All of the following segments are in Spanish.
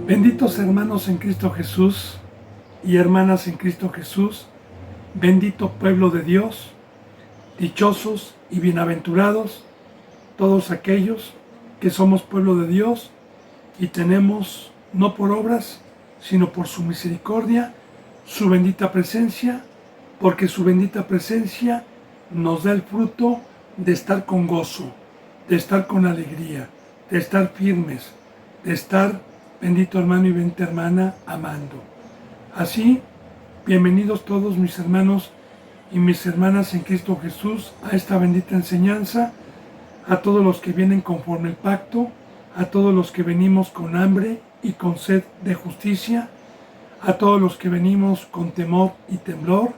Benditos hermanos en Cristo Jesús y hermanas en Cristo Jesús, bendito pueblo de Dios, dichosos y bienaventurados todos aquellos que somos pueblo de Dios y tenemos, no por obras, sino por su misericordia, su bendita presencia, porque su bendita presencia nos da el fruto de estar con gozo, de estar con alegría, de estar firmes, de estar, bendito hermano y bendita hermana, amando. Así, bienvenidos todos mis hermanos y mis hermanas en Cristo Jesús a esta bendita enseñanza, a todos los que vienen conforme el pacto, a todos los que venimos con hambre y con sed de justicia, a todos los que venimos con temor y temblor,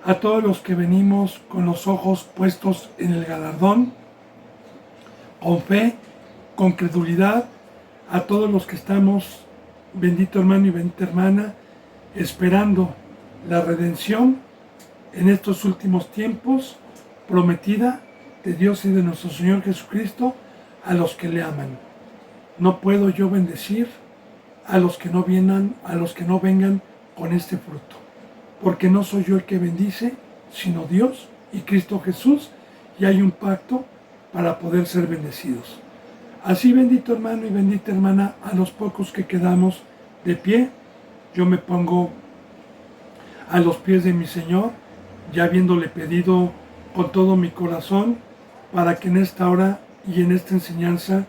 a todos los que venimos con los ojos puestos en el galardón, con fe, con credulidad, a todos los que estamos, bendito hermano y bendita hermana, esperando la redención en estos últimos tiempos, prometida de Dios y de nuestro Señor Jesucristo a los que le aman. No puedo yo bendecir a los que no vengan con este fruto, porque no soy yo el que bendice, sino Dios y Cristo Jesús, y hay un pacto para poder ser bendecidos. Así, bendito hermano y bendita hermana, a los pocos que quedamos de pie, yo me pongo a los pies de mi Señor, ya habiéndole pedido con todo mi corazón, para que en esta hora y en esta enseñanza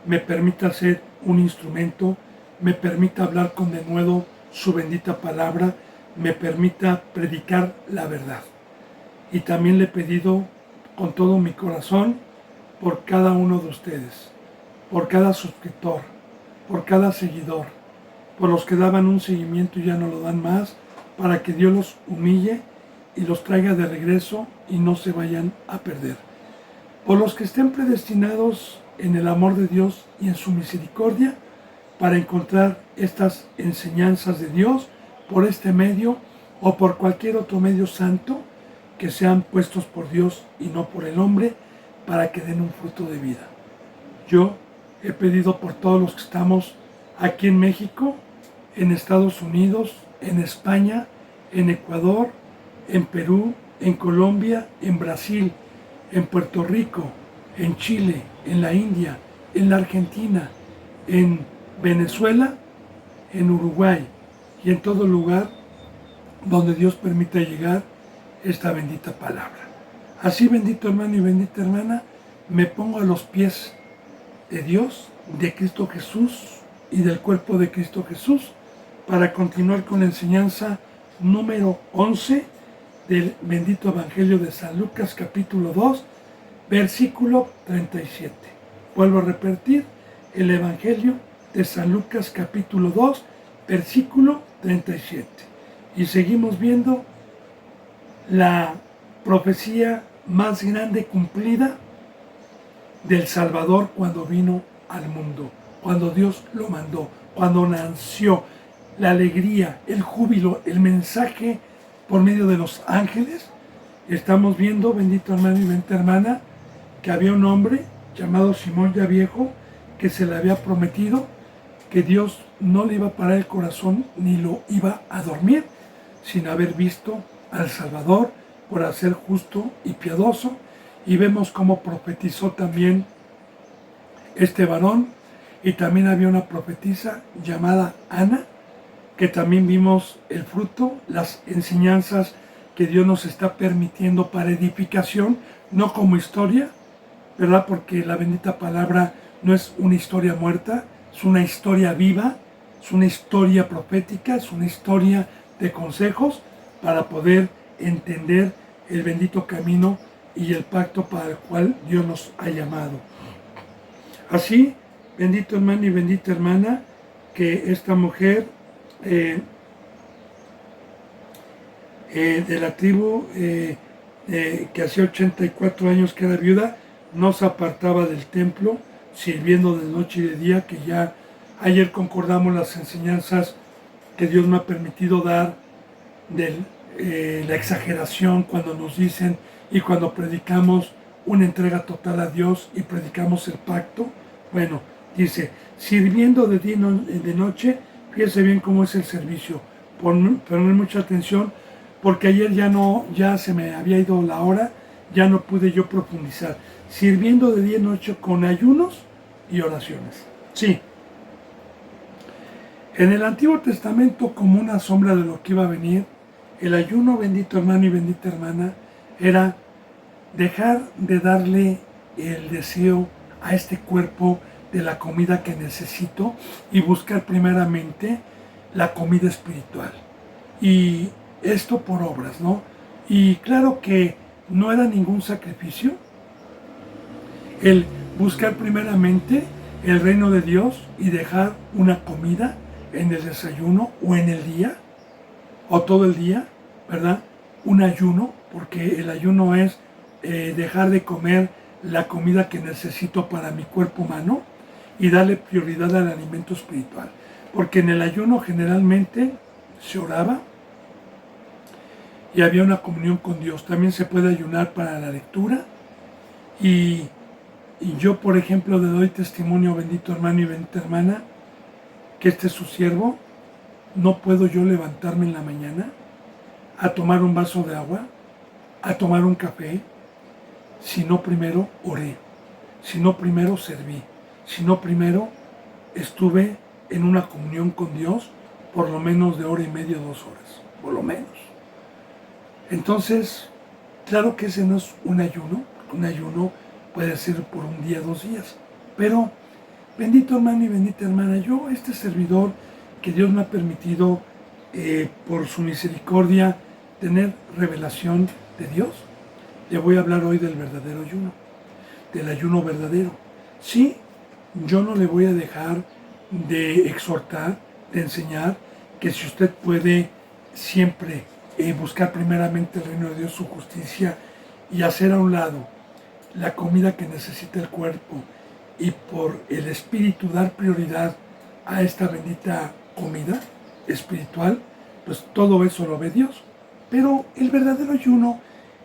me permita ser un instrumento, me permita hablar con denuedo su bendita palabra, me permita predicar la verdad. Y también le he pedido con todo mi corazón por cada uno de ustedes, por cada suscriptor, por cada seguidor, por los que daban un seguimiento y ya no lo dan más, para que Dios los humille y los traiga de regreso y no se vayan a perder. Por los que estén predestinados en el amor de Dios y en su misericordia, para encontrar estas enseñanzas de Dios por este medio o por cualquier otro medio santo que sean puestos por Dios y no por el hombre, para que den un fruto de vida. Yo he pedido por todos los que estamos aquí en México, en Estados Unidos, en España, en Ecuador, en Perú, en Colombia, en Brasil, en Puerto Rico, en Chile, en la India, en la Argentina, en Venezuela, en Uruguay y en todo lugar donde Dios permita llegar esta bendita palabra. Así, bendito hermano y bendita hermana, me pongo a los pies de Dios, de Cristo Jesús y del cuerpo de Cristo Jesús, para continuar con la enseñanza número 11 del bendito Evangelio de San Lucas, capítulo 2, versículo 37. Vuelvo a repetir, el Evangelio de San Lucas, capítulo 2, versículo 37. Y seguimos viendo la profecía más grande cumplida del Salvador cuando vino al mundo, cuando Dios lo mandó, cuando nació, la alegría, el júbilo, el mensaje por medio de los ángeles. Estamos viendo, bendito hermano y bendita hermana, que había un hombre llamado Simón ya viejo, que se le había prometido que Dios no le iba a parar el corazón ni lo iba a dormir sin haber visto al Salvador por ser justo y piadoso. Y vemos cómo profetizó también este varón. Y también había una profetisa llamada Ana, que también vimos el fruto, las enseñanzas que Dios nos está permitiendo para edificación, no como historia, ¿verdad? Porque la bendita palabra no es una historia muerta, es una historia viva, es una historia profética, es una historia de consejos para poder entender el bendito camino y el pacto para el cual Dios nos ha llamado. Así, bendito hermano y bendita hermana, que esta mujer de la tribu que hacía 84 años que era viuda, no se apartaba del templo, sirviendo de noche y de día, que ya ayer concordamos las enseñanzas que Dios me ha permitido dar de la exageración cuando nos dicen y cuando predicamos una entrega total a Dios y predicamos el pacto. Bueno, dice, sirviendo de día y de noche Fíjese bien cómo es el servicio. Poner mucha atención, porque ayer ya se me había ido la hora, ya no pude yo profundizar. Sirviendo de día y noche con ayunos y oraciones. Sí. En el Antiguo Testamento, como una sombra de lo que iba a venir, el ayuno, bendito hermano y bendita hermana, era dejar de darle el deseo a este cuerpo de la comida que necesito y buscar primeramente la comida espiritual. Y esto por obras, ¿no? Y claro que no era ningún sacrificio el buscar primeramente el reino de Dios y dejar una comida en el desayuno o en el día, o todo el día, ¿verdad? Un ayuno, porque el ayuno es dejar de comer la comida que necesito para mi cuerpo humano y darle prioridad al alimento espiritual. Porque en el ayuno generalmente se oraba y había una comunión con Dios. También se puede ayunar para la lectura y yo, por ejemplo, le doy testimonio, bendito hermano y bendita hermana, que este es su siervo. No puedo yo levantarme en la mañana a tomar un vaso de agua, a tomar un café, si no primero oré, si no primero serví, si no primero estuve en una comunión con Dios por lo menos de hora y media, 2 horas, por lo menos. Entonces, claro que ese no es un ayuno, porque un ayuno puede ser por un día, 2 días, pero bendito hermano y bendita hermana, yo, este servidor que Dios me ha permitido por su misericordia tener revelación de Dios, le voy a hablar hoy del verdadero ayuno, del ayuno verdadero. Sí, yo no le voy a dejar de exhortar, de enseñar que si usted puede siempre buscar primeramente el reino de Dios, su justicia, y hacer a un lado la comida que necesita el cuerpo y por el Espíritu dar prioridad a esta bendita comida espiritual, pues todo eso lo ve Dios. Pero el verdadero ayuno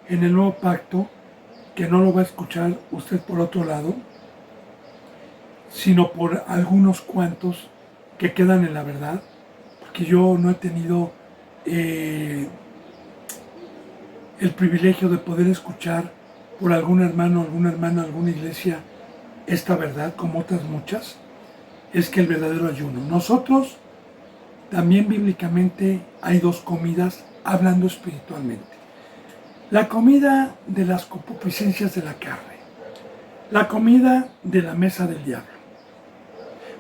en el nuevo pacto, que no lo va a escuchar usted por otro lado, sino por algunos cuantos que quedan en la verdad, porque yo no he tenido el privilegio de poder escuchar por algún hermano, alguna hermana, alguna iglesia esta verdad, como otras muchas, es que el verdadero ayuno. Nosotros también bíblicamente hay 2 comidas hablando espiritualmente. La comida de las concupiscencias de la carne, la comida de la mesa del diablo,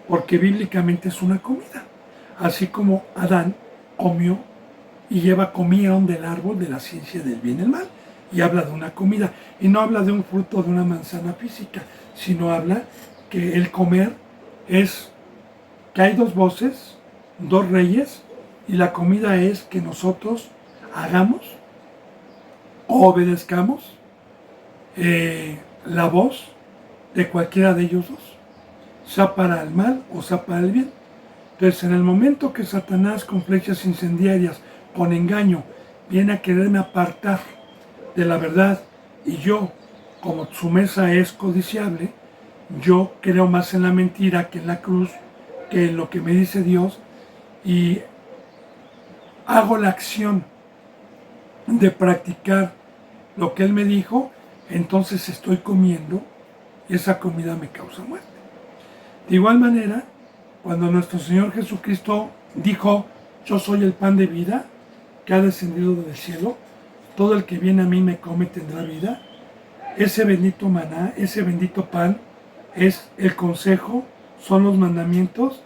porque bíblicamente es una comida, así como Adán comió y Eva comieron del árbol de la ciencia del bien y el mal, y habla de una comida, y no habla de un fruto de una manzana física, sino habla que el comer es que hay 2 voces, 2 reyes, y la comida es que nosotros hagamos o obedezcamos la voz de cualquiera de ellos 2, sea para el mal o sea para el bien. Entonces, en el momento que Satanás con flechas incendiarias, con engaño, viene a quererme apartar de la verdad, y yo, como su mesa es codiciable, yo creo más en la mentira que en la cruz, que en lo que me dice Dios, y hago la acción de practicar lo que Él me dijo, entonces estoy comiendo y esa comida me causa muerte. De igual manera, cuando nuestro Señor Jesucristo dijo, yo soy el pan de vida que ha descendido del cielo, todo el que viene a mí me come tendrá vida, ese bendito maná, ese bendito pan es el consejo, son los mandamientos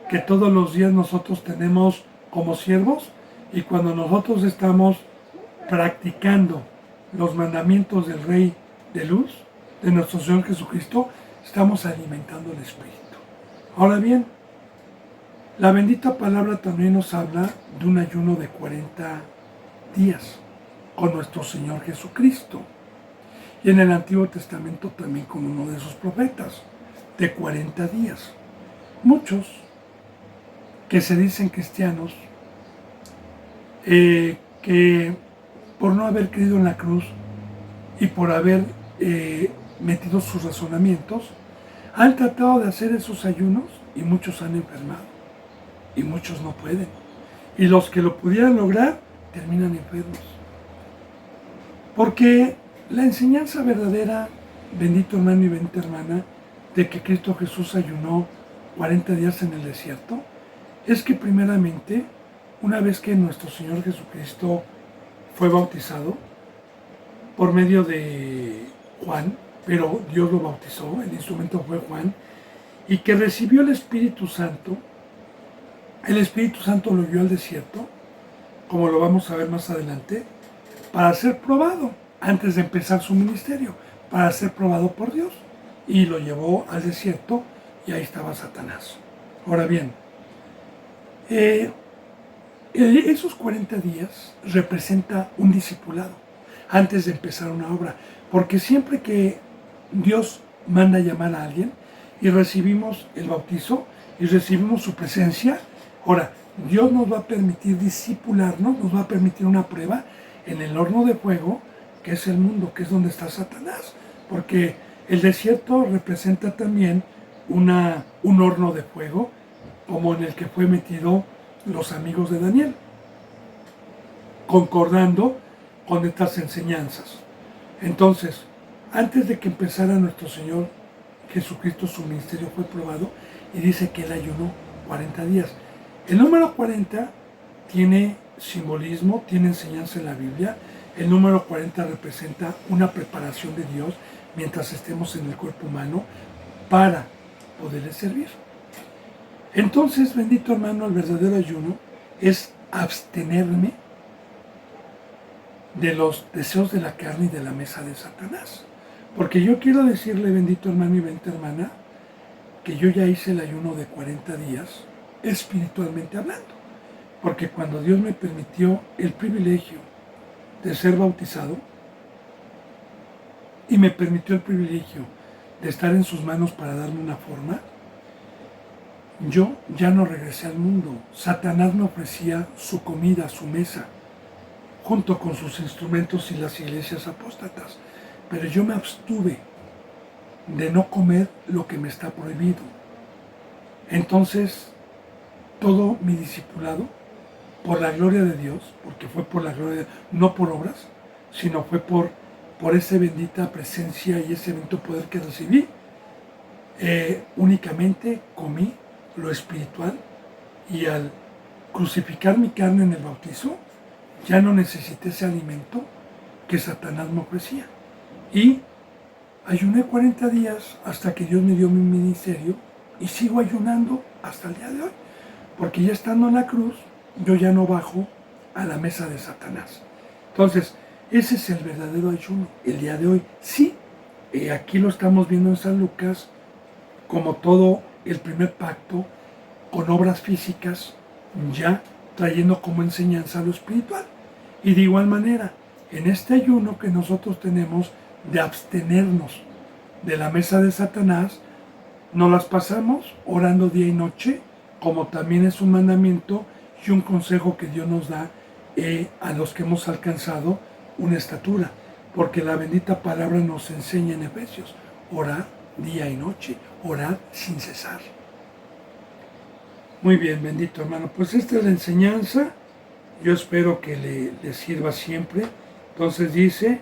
que todos los días nosotros tenemos como siervos, y cuando nosotros estamos practicando los mandamientos del Rey de Luz, de nuestro Señor Jesucristo, estamos alimentando el Espíritu. Ahora bien, la bendita palabra también nos habla de un ayuno de 40 días con nuestro Señor Jesucristo. Y en el Antiguo Testamento también con uno de sus profetas, de 40 días. Muchos que se dicen cristianos, que por no haber creído en la cruz y por haber metido sus razonamientos, han tratado de hacer esos ayunos y muchos han enfermado. y muchos no pueden. Y los que lo pudieran lograr terminan enfermos. Porque la enseñanza verdadera, bendito hermano y bendita hermana, de que Cristo Jesús ayunó 40 días en el desierto, es que primeramente, una vez que nuestro Señor Jesucristo fue bautizado por medio de Juan, pero Dios lo bautizó, el instrumento fue Juan, y que recibió el Espíritu Santo lo guió al desierto, como lo vamos a ver más adelante, para ser probado antes de empezar su ministerio, para ser probado por Dios. Y lo llevó al desierto y ahí estaba Satanás. Ahora bien, esos 40 días representa un discipulado antes de empezar una obra, porque siempre que Dios manda llamar a alguien y recibimos el bautizo y recibimos su presencia, ahora Dios nos va a permitir discipularnos, nos va a permitir una prueba en el horno de fuego, que es el mundo, que es donde está Satanás, porque el desierto representa también un horno de fuego, como en el que fue metido los amigos de Daniel, concordando con estas enseñanzas. Entonces, antes de que empezara nuestro Señor Jesucristo, su ministerio fue probado y dice que él ayunó 40 días. El número 40 tiene simbolismo, tiene enseñanza en la Biblia. El número 40 representa una preparación de Dios mientras estemos en el cuerpo humano para poderle servir. Entonces, bendito hermano, el verdadero ayuno es abstenerme de los deseos de la carne y de la mesa de Satanás. Porque yo quiero decirle, bendito hermano y bendita hermana, que yo ya hice el ayuno de 40 días espiritualmente hablando. Porque cuando Dios me permitió el privilegio de ser bautizado y me permitió el privilegio de estar en sus manos para darme una forma, yo ya no regresé al mundo. Satanás me ofrecía su comida, su mesa, junto con sus instrumentos y las iglesias apóstatas. Pero yo me abstuve de no comer lo que me está prohibido. Entonces, todo mi discipulado, por la gloria de Dios, porque fue por la gloria de Dios, no por obras, sino fue por esa bendita presencia y ese bendito poder que recibí, únicamente comí lo espiritual, y al crucificar mi carne en el bautizo, ya no necesité ese alimento que Satanás me ofrecía. Y ayuné 40 días hasta que Dios me dio mi ministerio y sigo ayunando hasta el día de hoy. Porque ya estando en la cruz, yo ya no bajo a la mesa de Satanás. Entonces, ese es el verdadero ayuno, el día de hoy. Sí, aquí lo estamos viendo en San Lucas, como todo el primer pacto, con obras físicas, ya trayendo como enseñanza lo espiritual. Y de igual manera, en este ayuno que nosotros tenemos de abstenernos de la mesa de Satanás, nos las pasamos orando día y noche, como también es un mandamiento y un consejo que Dios nos da a los que hemos alcanzado una estatura, porque la bendita palabra nos enseña en Efesios, orar día y noche, orar sin cesar. Muy bien, bendito hermano, pues esta es la enseñanza, yo espero que le sirva siempre. Entonces dice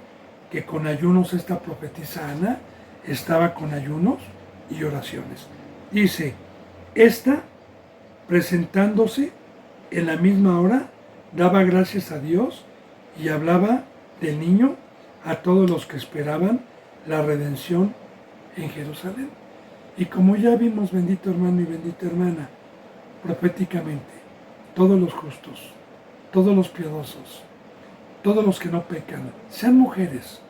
que con ayunos esta profetisa Ana estaba con ayunos y oraciones. Dice, esta presentándose en la misma hora, daba gracias a Dios y hablaba del niño a todos los que esperaban la redención en Jerusalén. Y como ya vimos, bendito hermano y bendita hermana, proféticamente, todos los justos, todos los piadosos, todos los que no pecan, sean mujeres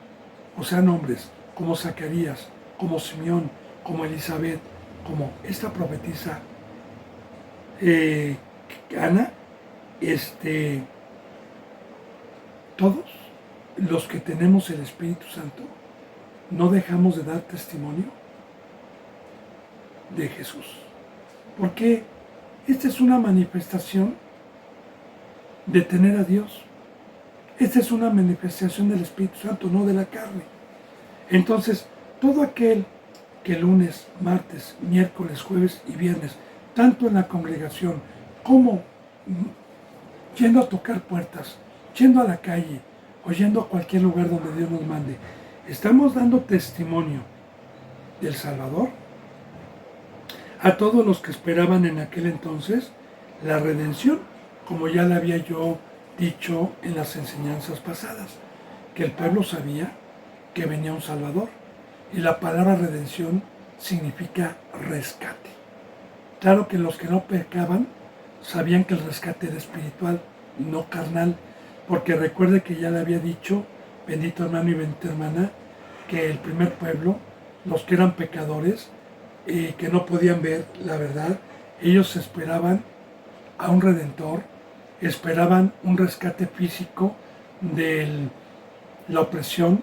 o sean hombres, como Zacarías, como Simeón, como Elizabeth, como esta profetisa Ana, todos los que tenemos el Espíritu Santo, no dejamos de dar testimonio de Jesús. Porque esta es una manifestación de tener a Dios. Esta es una manifestación del Espíritu Santo, no de la carne. Entonces, todo aquel que lunes, martes, miércoles, jueves y viernes, tanto en la congregación ¿Cómo? Yendo a tocar puertas, yendo a la calle o yendo a cualquier lugar donde Dios nos mande. Estamos dando testimonio del Salvador a todos los que esperaban en aquel entonces la redención, como ya le había yo dicho en las enseñanzas pasadas, que el pueblo sabía que venía un Salvador, y la palabra redención significa rescate. Claro que los que no pecaban sabían que el rescate era espiritual, no carnal, porque recuerde que ya le había dicho, bendito hermano y bendita hermana, que el primer pueblo, los que eran pecadores, que no podían ver la verdad, ellos esperaban a un redentor, esperaban un rescate físico de la opresión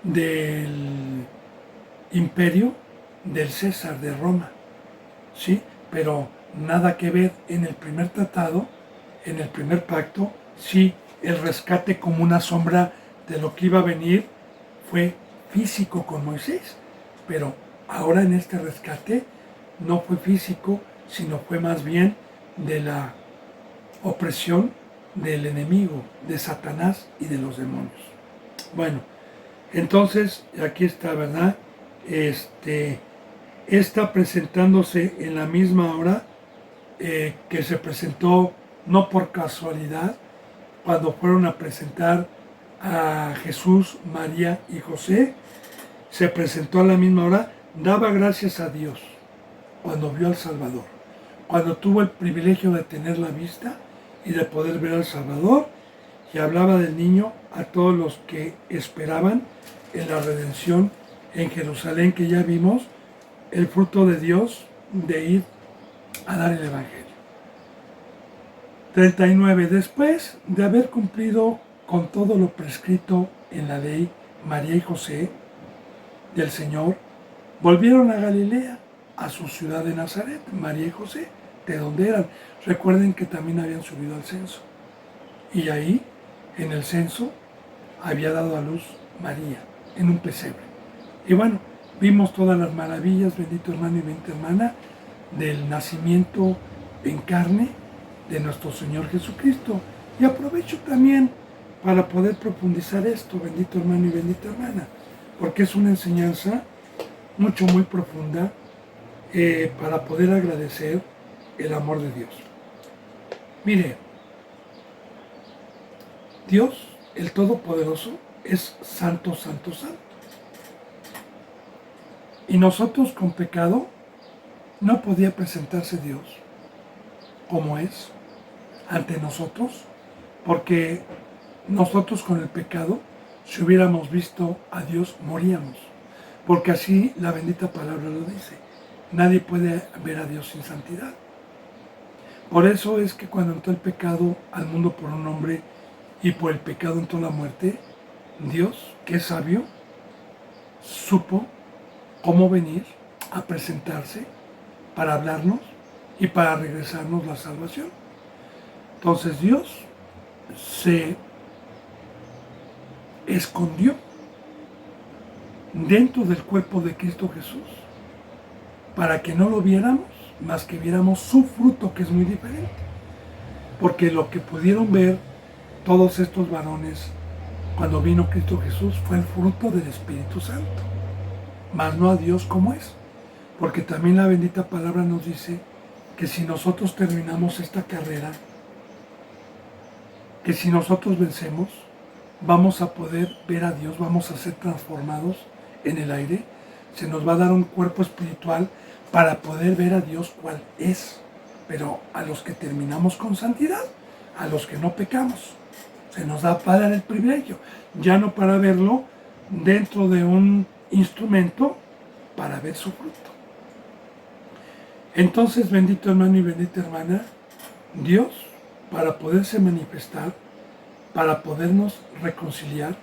del imperio del César de Roma, ¿sí? Pero nada que ver en el primer tratado, en el primer pacto, sí, el rescate como una sombra de lo que iba a venir fue físico con Moisés, pero ahora en este rescate no fue físico, sino fue más bien de la opresión del enemigo, de Satanás y de los demonios. Bueno, entonces aquí está, ¿verdad? Está presentándose en la misma hora que se presentó no por casualidad cuando fueron a presentar a Jesús, María y José. Se presentó a la misma hora, daba gracias a Dios cuando vio al Salvador, cuando tuvo el privilegio de tener la vista y de poder ver al Salvador, y hablaba del niño a todos los que esperaban en la redención en Jerusalén, que ya vimos el fruto de Dios de ir a dar el Evangelio. 39. Después de haber cumplido con todo lo prescrito en la ley, María y José del Señor volvieron a Galilea, a su ciudad de Nazaret. María y José, de donde eran. Recuerden que también habían subido al censo. Y ahí, en el censo, había dado a luz María, en un pesebre. Y bueno, vimos todas las maravillas, bendito hermano y bendita hermana, del nacimiento en carne de nuestro Señor Jesucristo. Y aprovecho también para poder profundizar esto, bendito hermano y bendita hermana, porque es una enseñanza muy profunda para poder agradecer el amor de Dios. Mire, Dios, el Todopoderoso, es santo, santo, santo. Y nosotros con pecado no podía presentarse Dios como es ante nosotros, porque nosotros con el pecado, si hubiéramos visto a Dios, moríamos. Porque así la bendita palabra lo dice. Nadie puede ver a Dios sin santidad. Por eso es que cuando entró el pecado al mundo por un hombre y por el pecado entró la muerte, Dios, que es sabio, supo cómo venir a presentarse para hablarnos y para regresarnos la salvación. Entonces Dios se escondió dentro del cuerpo de Cristo Jesús para que no lo viéramos, más que viéramos su fruto, que es muy diferente. Porque lo que pudieron ver todos estos varones cuando vino Cristo Jesús fue el fruto del Espíritu Santo, más no a Dios como es. Porque también la bendita palabra nos dice que si nosotros terminamos esta carrera, que si nosotros vencemos, vamos a poder ver a Dios, vamos a ser transformados en el aire, se nos va a dar un cuerpo espiritual para poder ver a Dios cuál es, pero a los que terminamos con santidad, a los que no pecamos, se nos va a dar el privilegio, ya no para verlo dentro de un instrumento, para ver su fruto. Entonces, bendito hermano y bendita hermana, Dios, para poderse manifestar, para podernos reconciliar,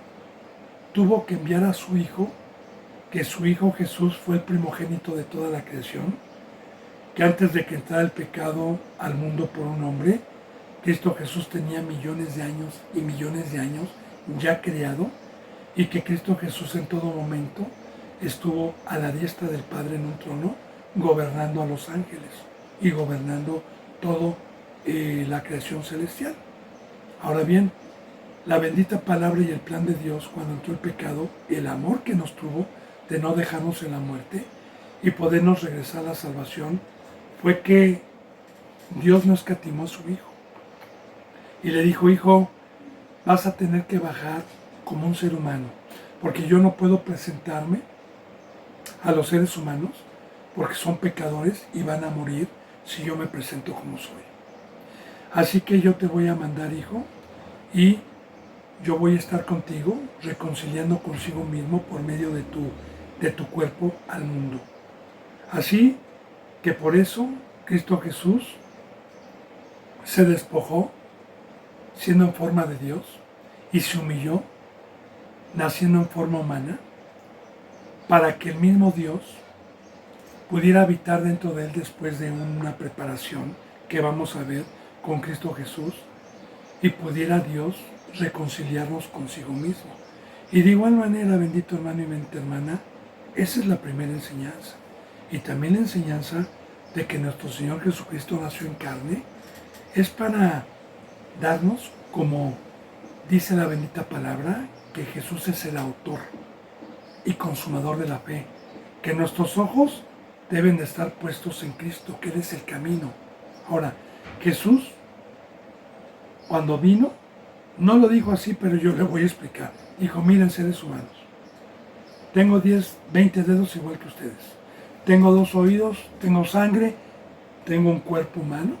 tuvo que enviar a su Hijo, que su Hijo Jesús fue el primogénito de toda la creación, que antes de que entrara el pecado al mundo por un hombre, Cristo Jesús tenía millones de años y millones de años ya creado, y que Cristo Jesús en todo momento estuvo a la diestra del Padre en un trono, gobernando a los ángeles y gobernando toda la creación celestial. Ahora bien, la bendita palabra y el plan de Dios cuando entró el pecado, el amor que nos tuvo de no dejarnos en la muerte y podernos regresar a la salvación, fue que Dios no escatimó a su Hijo. Y le dijo: hijo, vas a tener que bajar como un ser humano, porque yo no puedo presentarme a los seres humanos porque son pecadores y van a morir si yo me presento como soy. Así que yo te voy a mandar, hijo, y yo voy a estar contigo, reconciliando consigo mismo por medio de tu cuerpo al mundo. Así que por eso Cristo Jesús se despojó siendo en forma de Dios y se humilló naciendo en forma humana para que el mismo Dios pudiera habitar dentro de él después de una preparación que vamos a ver con Cristo Jesús y pudiera Dios reconciliarnos consigo mismo. Y de igual manera, bendito hermano y bendita hermana, esa es la primera enseñanza. Y también la enseñanza de que nuestro Señor Jesucristo nació en carne es para darnos, como dice la bendita palabra, que Jesús es el autor y consumador de la fe, que nuestros ojos deben de estar puestos en Cristo, que Él es el camino. Ahora, Jesús, cuando vino, no lo dijo así, pero yo le voy a explicar. Dijo: miren, seres humanos, tengo 10, 20 dedos igual que ustedes. Tengo 2 oídos, tengo sangre, tengo un cuerpo humano.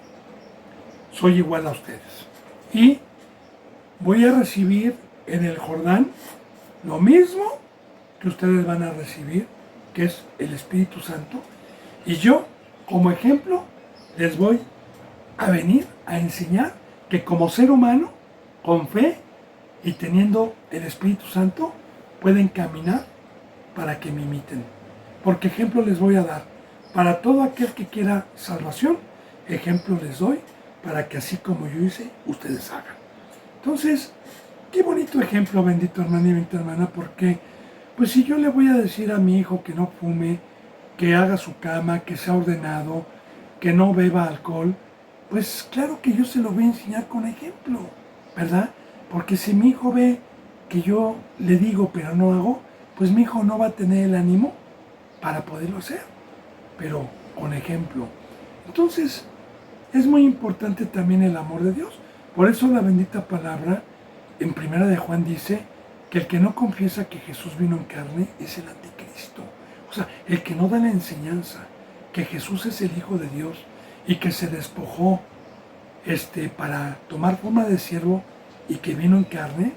Soy igual a ustedes. Y voy a recibir en el Jordán lo mismo que ustedes van a recibir, que es el Espíritu Santo. Y yo, como ejemplo, les voy a venir a enseñar que como ser humano, con fe y teniendo el Espíritu Santo, pueden caminar para que me imiten. Porque ejemplo les voy a dar. Para todo aquel que quiera salvación, ejemplo les doy para que así como yo hice, ustedes hagan. Entonces, qué bonito ejemplo, bendito hermano y bendita hermana, porque pues si yo le voy a decir a mi hijo que no fume, que haga su cama, que sea ordenado, que no beba alcohol, pues claro que yo se lo voy a enseñar con ejemplo, ¿verdad? Porque si mi hijo ve que yo le digo pero no hago, pues mi hijo no va a tener el ánimo para poderlo hacer, pero con ejemplo. Entonces, es muy importante también el amor de Dios. Por eso la bendita palabra en Primera de Juan dice que el que no confiesa que Jesús vino en carne es el anticristo. O sea, el que no da la enseñanza que Jesús es el Hijo de Dios y que se despojó para tomar forma de siervo y que vino en carne,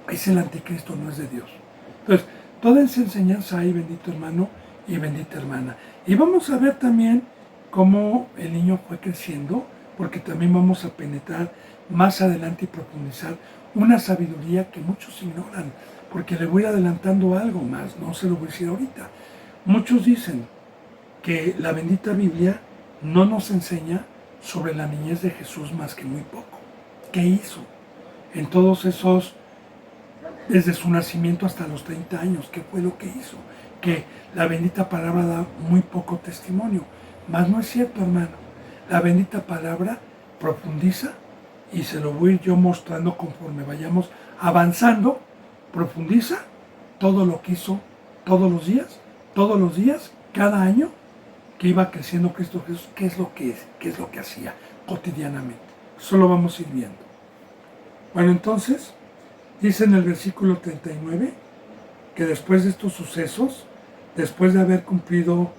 es el anticristo, no es de Dios. Entonces, toda esa enseñanza hay, bendito hermano y bendita hermana. Y vamos a ver también cómo el niño fue creciendo, porque también vamos a penetrar más adelante y profundizar una sabiduría que muchos ignoran, porque le voy adelantando algo más, no se lo voy a decir ahorita. Muchos dicen que la bendita Biblia no nos enseña sobre la niñez de Jesús más que muy poco. ¿Qué hizo en todos esos, desde su nacimiento hasta los 30 años? ¿Qué fue lo que hizo? Que la bendita palabra da muy poco testimonio. Mas no es cierto, hermano. La bendita palabra profundiza y se lo voy yo mostrando conforme vayamos avanzando. Profundiza todo lo que hizo todos los días, cada año que iba creciendo Cristo Jesús, qué es lo que hacía cotidianamente. Eso lo vamos a ir viendo. Bueno, entonces, dice en el versículo 39 que después de estos sucesos, después de haber cumplido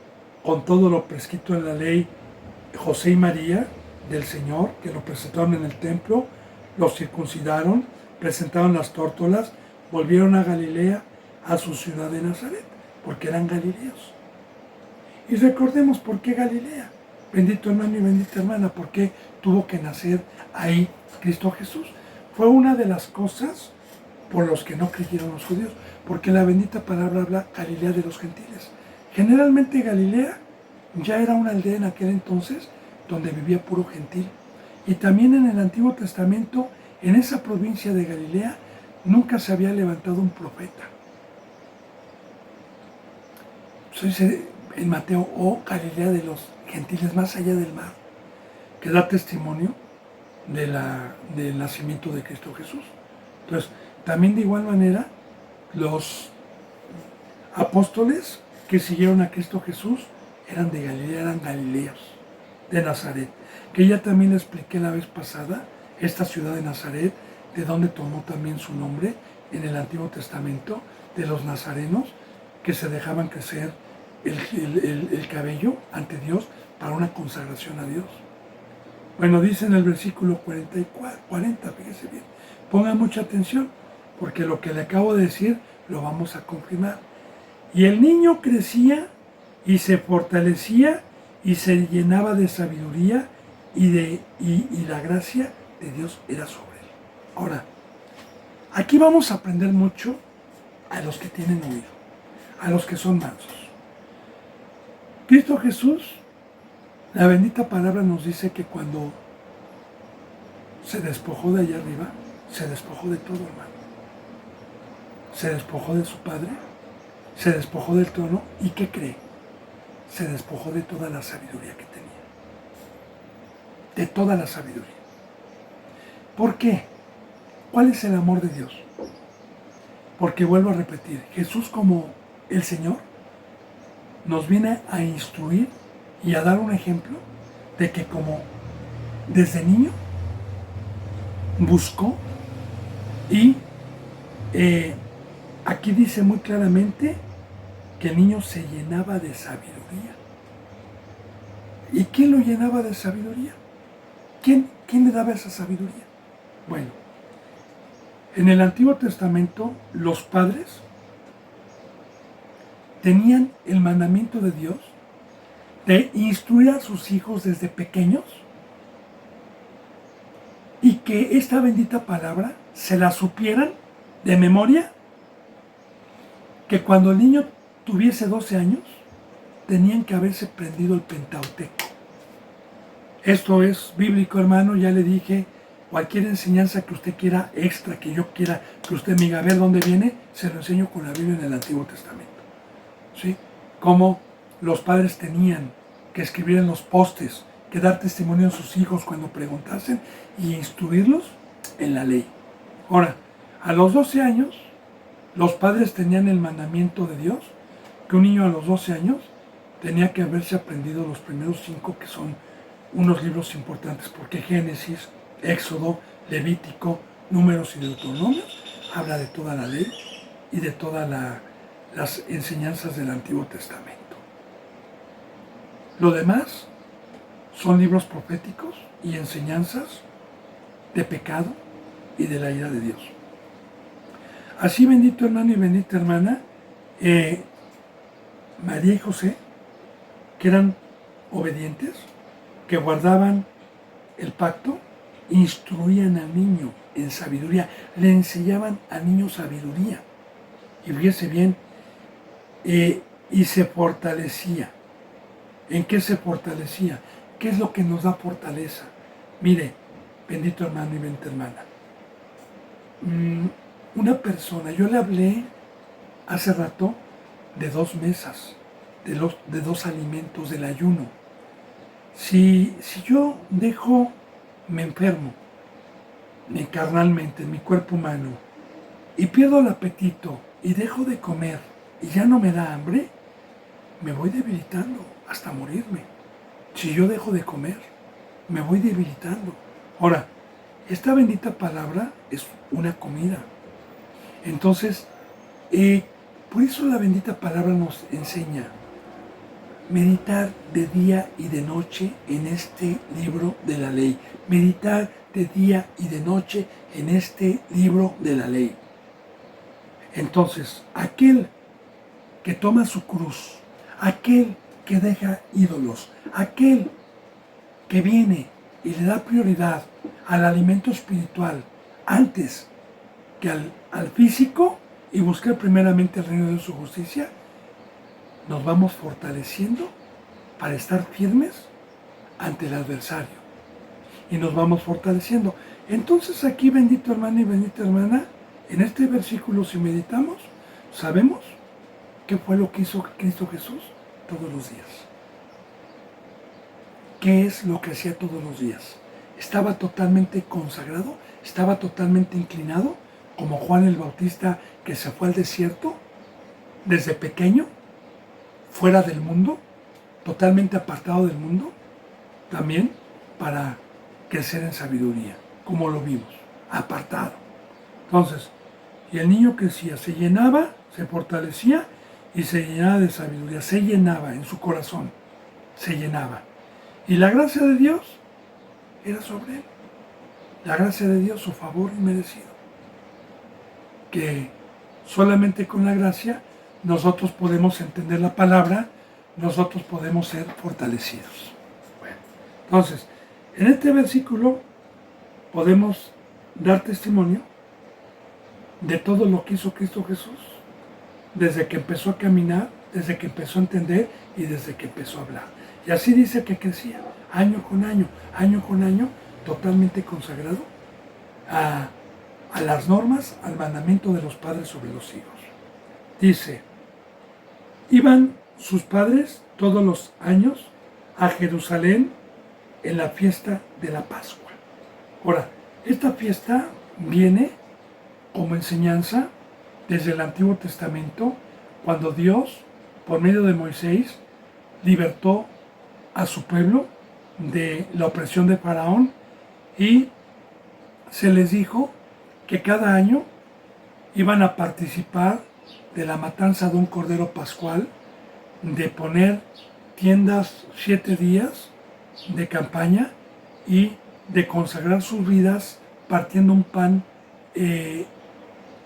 con todo lo prescrito en la ley, José y María del Señor, que lo presentaron en el templo, los circuncidaron, presentaron las tórtolas, volvieron a Galilea, a su ciudad de Nazaret, porque eran galileos. Y recordemos por qué Galilea, bendito hermano y bendita hermana, por qué tuvo que nacer ahí Cristo Jesús. Fue una de las cosas por los que no creyeron los judíos, porque la bendita palabra habla Galilea de los gentiles. Generalmente Galilea ya era una aldea en aquel entonces donde vivía puro gentil. Y también en el Antiguo Testamento, en esa provincia de Galilea, nunca se había levantado un profeta. Entonces, en Mateo, Galilea de los gentiles, más allá del mar. que da testimonio del nacimiento de Cristo Jesús. Entonces, también de igual manera, los apóstoles que siguieron a Cristo Jesús eran de Galilea, eran galileos, de Nazaret, que ya también le expliqué la vez pasada, esta ciudad de Nazaret, de donde tomó también su nombre en el Antiguo Testamento, de los nazarenos, que se dejaban crecer el cabello ante Dios para una consagración a Dios. Bueno, dice en el versículo 40, fíjese bien, ponga mucha atención, porque lo que le acabo de decir lo vamos a confirmar. Y el niño crecía y se fortalecía y se llenaba de sabiduría y la gracia de Dios era sobre él. Ahora, aquí vamos a aprender mucho a los que tienen oído, a los que son mansos. Cristo Jesús, la bendita palabra nos dice que cuando se despojó de allá arriba, se despojó de todo, hermano. Se despojó de su Padre, se despojó del trono, ¿y qué cree? Se despojó de toda la sabiduría que tenía. De toda la sabiduría. ¿Por qué? ¿Cuál es el amor de Dios? Porque vuelvo a repetir, Jesús como el Señor nos viene a instruir y a dar un ejemplo de que como desde niño buscó y aquí dice muy claramente que el niño se llenaba de sabiduría. ¿Y quién lo llenaba de sabiduría? ¿Quién le daba esa sabiduría? Bueno, en el Antiguo Testamento los padres tenían el mandamiento de Dios de instruir a sus hijos desde pequeños y que esta bendita palabra se la supieran de memoria, que cuando el niño tuviese 12 años tenían que haberse aprendido el Pentateuco. Esto es bíblico, hermano, ya le dije, cualquier enseñanza que usted quiera extra, que yo quiera que usted me diga a ver dónde viene, se lo enseño con la Biblia en el Antiguo Testamento. ¿Sí? Como los padres tenían que escribir en los postes, que dar testimonio a sus hijos cuando preguntasen y instruirlos en la ley. Ahora, a los 12 años, los padres tenían el mandamiento de Dios, que un niño a los 12 años tenía que haberse aprendido los primeros 5, que son unos libros importantes, porque Génesis, Éxodo, Levítico, Números y Deuteronomios habla de toda la ley y de todas las enseñanzas del Antiguo Testamento. Lo demás son libros proféticos y enseñanzas de pecado y de la ira de Dios. Así, bendito hermano y bendita hermana, María y José, que eran obedientes, que guardaban el pacto, instruían al niño en sabiduría, le enseñaban al niño sabiduría. Y fíjese bien, y se fortalecía. ¿En qué se fortalecía? ¿Qué es lo que nos da fortaleza? Mire, bendito hermano y bendita hermana, una persona, yo le hablé hace rato de 2 mesas, de 2 alimentos, del ayuno. Si yo me enfermo, carnalmente, en mi cuerpo humano, y pierdo el apetito, y dejo de comer, y ya no me da hambre, me voy debilitando hasta morirme. Si yo dejo de comer, me voy debilitando. Ahora, esta bendita palabra es una comida. Entonces, por eso la bendita palabra nos enseña meditar de día y de noche en este libro de la ley. Meditar de día y de noche en este libro de la ley. Entonces, aquel que toma su cruz, aquel que deja ídolos, aquel que viene y le da prioridad al alimento espiritual antes que al físico y buscar primeramente el reino de su justicia, nos vamos fortaleciendo para estar firmes ante el adversario. Y nos vamos fortaleciendo. Entonces aquí, bendito hermano y bendita hermana, en este versículo, si meditamos, sabemos qué fue lo que hizo Cristo Jesús todos los días. ¿qué es lo que hacía todos los días? Estaba totalmente consagrado, estaba totalmente inclinado, como Juan el Bautista que se fue al desierto desde pequeño, fuera del mundo, totalmente apartado del mundo, también para crecer en sabiduría, como lo vimos, apartado. Entonces, y el niño crecía, se llenaba, se fortalecía y se llenaba de sabiduría, se llenaba en su corazón, se llenaba. Y la gracia de Dios era sobre él. La gracia de Dios, su favor inmerecido. Que solamente con la gracia nosotros podemos entender la palabra, nosotros podemos ser fortalecidos. Bueno, entonces, en este versículo podemos dar testimonio de todo lo que hizo Cristo Jesús, desde que empezó a caminar, desde que empezó a entender y desde que empezó a hablar. Y así dice que crecía, año con año, totalmente consagrado a las normas, al mandamiento de los padres sobre los hijos. Dice, iban sus padres todos los años a Jerusalén en la fiesta de la Pascua. Ahora, esta fiesta viene como enseñanza desde el Antiguo Testamento, cuando Dios, por medio de Moisés, libertó a su pueblo de la opresión de Faraón y se les dijo que cada año iban a participar de la matanza de un cordero pascual, de poner tiendas 7 días de campaña y de consagrar sus vidas partiendo un pan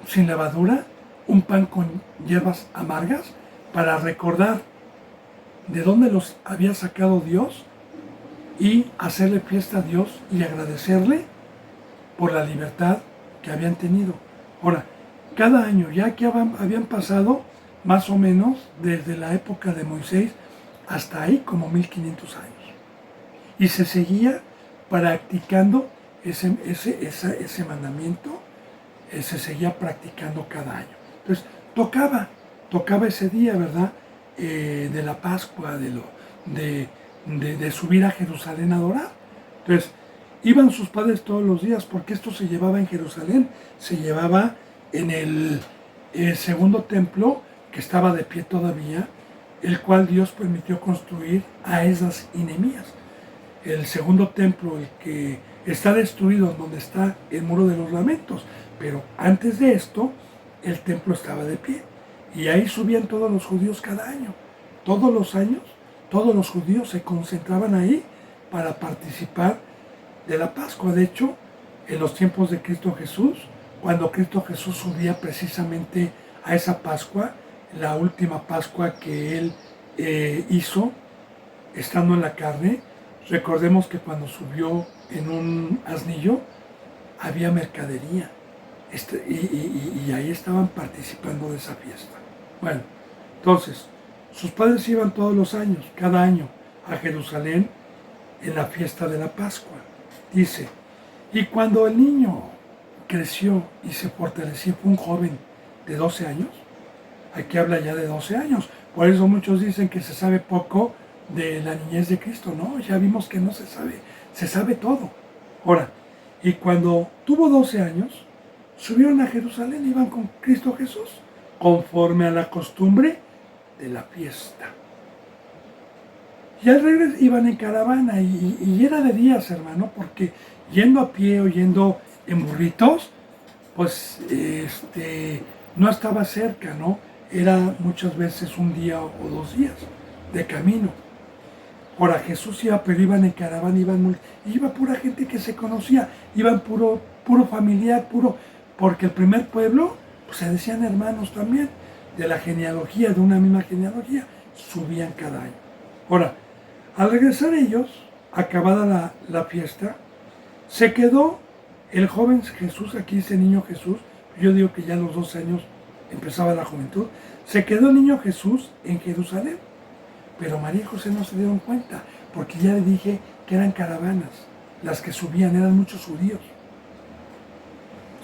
sin levadura, un pan con hierbas amargas, para recordar de dónde los había sacado Dios y hacerle fiesta a Dios y agradecerle por la libertad que habían tenido. Ahora, cada año, ya que habían pasado más o menos desde la época de Moisés hasta ahí como 1500 años. Y se seguía practicando ese mandamiento, se seguía practicando cada año. Entonces, tocaba ese día, ¿verdad? De la Pascua, de subir a Jerusalén a adorar. Entonces, iban sus padres todos los días, porque esto se llevaba en Jerusalén, se llevaba en el segundo templo, que estaba de pie todavía, el cual Dios permitió construir a Esdras y Nehemías. El segundo templo, el que está destruido, donde está el muro de los lamentos, pero antes de esto, el templo estaba de pie, y ahí subían todos los judíos cada año. Todos los años, todos los judíos se concentraban ahí para participar de la Pascua. De hecho, en los tiempos de Cristo Jesús, cuando Cristo Jesús subía precisamente a esa Pascua, la última Pascua que Él hizo, estando en la carne, recordemos que cuando subió en un asnillo, había mercadería, y ahí estaban participando de esa fiesta. Bueno, entonces, sus padres iban todos los años, cada año, a Jerusalén en la fiesta de la Pascua. Dice, y cuando el niño creció y se fortaleció, fue un joven de 12 años, aquí habla ya de 12 años, por eso muchos dicen que se sabe poco de la niñez de Cristo. No, ya vimos que no se sabe todo. Ahora, y cuando tuvo 12 años, subieron a Jerusalén, iban con Cristo Jesús, conforme a la costumbre de la fiesta. Y al regreso iban en caravana, y era de días, hermano, porque yendo a pie o yendo en burritos, pues no estaba cerca, ¿no? Era muchas veces un día o 2 días de camino. Ahora, Jesús iba, pero iban en caravana, iba pura gente que se conocía, iban puro familiar, porque el primer pueblo, pues se decían hermanos también, de la genealogía, de una misma genealogía, subían cada año. Ahora, al regresar ellos, acabada la fiesta, se quedó el joven Jesús, aquí dice niño Jesús, yo digo que ya a los 12 años empezaba la juventud, se quedó el niño Jesús en Jerusalén. Pero María y José no se dieron cuenta, porque ya le dije que eran caravanas, las que subían, eran muchos judíos.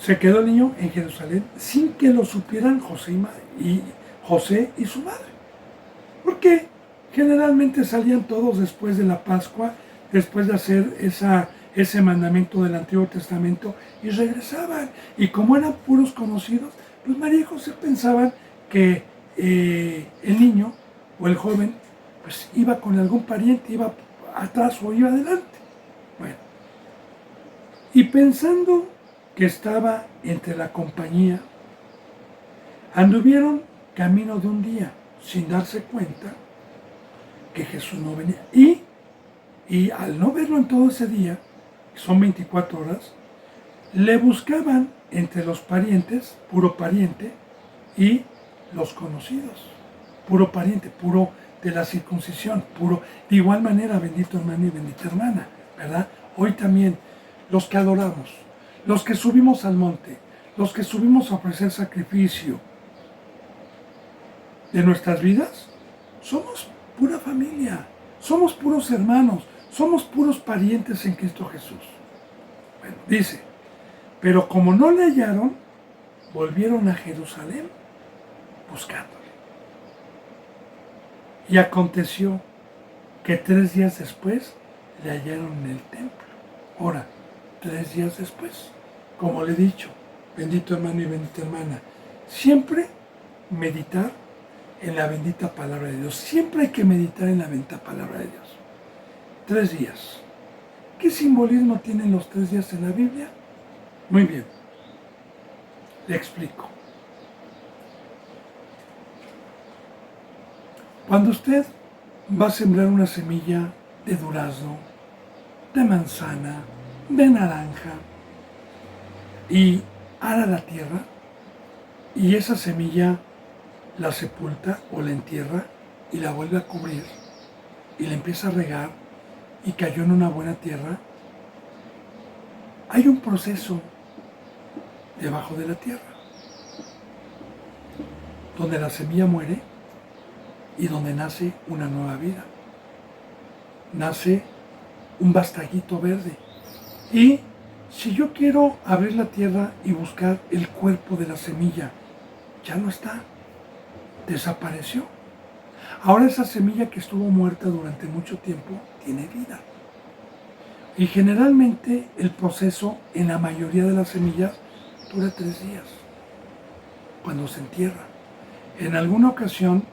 Se quedó el niño en Jerusalén sin que lo supieran José y su madre. Porque generalmente salían todos después de la Pascua, después de hacer ese mandamiento del Antiguo Testamento, y regresaban. Y como eran puros conocidos, pues María y José pensaban que el niño o el joven pues iba con algún pariente, iba atrás o iba adelante. Bueno, y pensando que estaba entre la compañía, anduvieron camino de un día, sin darse cuenta que Jesús no venía. Y al no verlo en todo ese día, que son 24 horas, le buscaban entre los parientes, puro pariente, y los conocidos, puro pariente, puro de la circuncisión, puro. De igual manera, bendito hermano y bendita hermana, ¿verdad? Hoy también, los que adoramos, los que subimos al monte, los que subimos a ofrecer sacrificio de nuestras vidas, somos pura familia, somos puros hermanos, somos puros parientes en Cristo Jesús. Bueno, dice, pero como no le hallaron, volvieron a Jerusalén buscándole. Y aconteció que 3 días después le hallaron en el templo. Ahora, 3 días después, como le he dicho, bendito hermano y bendita hermana, siempre meditar en la bendita palabra de Dios. Siempre hay que meditar en la bendita palabra de Dios. 3 días. ¿Qué simbolismo tienen los 3 días en la Biblia? Muy bien, le explico. Cuando usted va a sembrar una semilla de durazno, de manzana, de naranja, y ara la tierra, y esa semilla la sepulta o la entierra y la vuelve a cubrir, y la empieza a regar, y cayó en una buena tierra, hay un proceso debajo de la tierra, donde la semilla muere y donde nace una nueva vida. Nace un bastallito verde. Y si yo quiero abrir la tierra y buscar el cuerpo de la semilla, ya no está, desapareció. Ahora esa semilla que estuvo muerta durante mucho tiempo tiene vida. Y generalmente el proceso en la mayoría de las semillas dura 3 días, cuando se entierra. En alguna ocasión,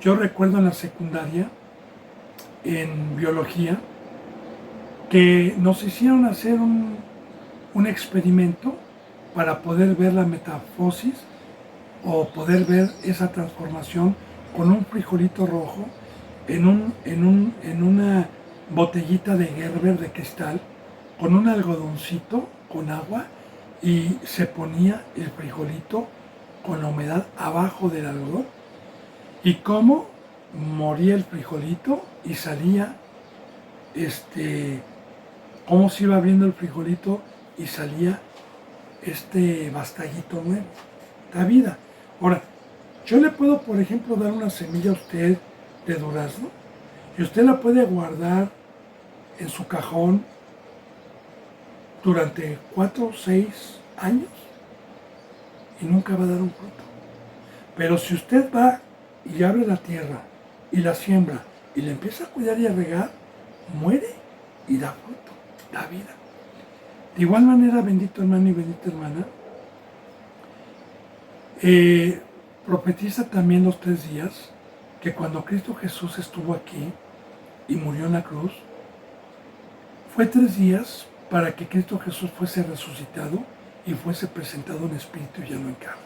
yo recuerdo en la secundaria, en biología, que nos hicieron hacer un experimento para poder ver la metamorfosis o poder ver esa transformación con un frijolito rojo en una botellita de Gerber de cristal, con un algodoncito, con agua, y se ponía el frijolito con la humedad abajo del algodón, y cómo moría el frijolito y salía, cómo se iba abriendo el frijolito y salía este bastallito nuevo, da vida. Ahora, yo le puedo, por ejemplo, dar una semilla a usted de durazno y usted la puede guardar en su cajón durante 4 o 6 años y nunca va a dar un fruto. Pero si usted va y abre la tierra y la siembra y la empieza a cuidar y a regar, muere y da fruto, da vida. De igual manera, bendito hermano y bendita hermana, profetiza también los 3 días que cuando Cristo Jesús estuvo aquí y murió en la cruz, fue 3 días para que Cristo Jesús fuese resucitado y fuese presentado en espíritu y ya no en carne.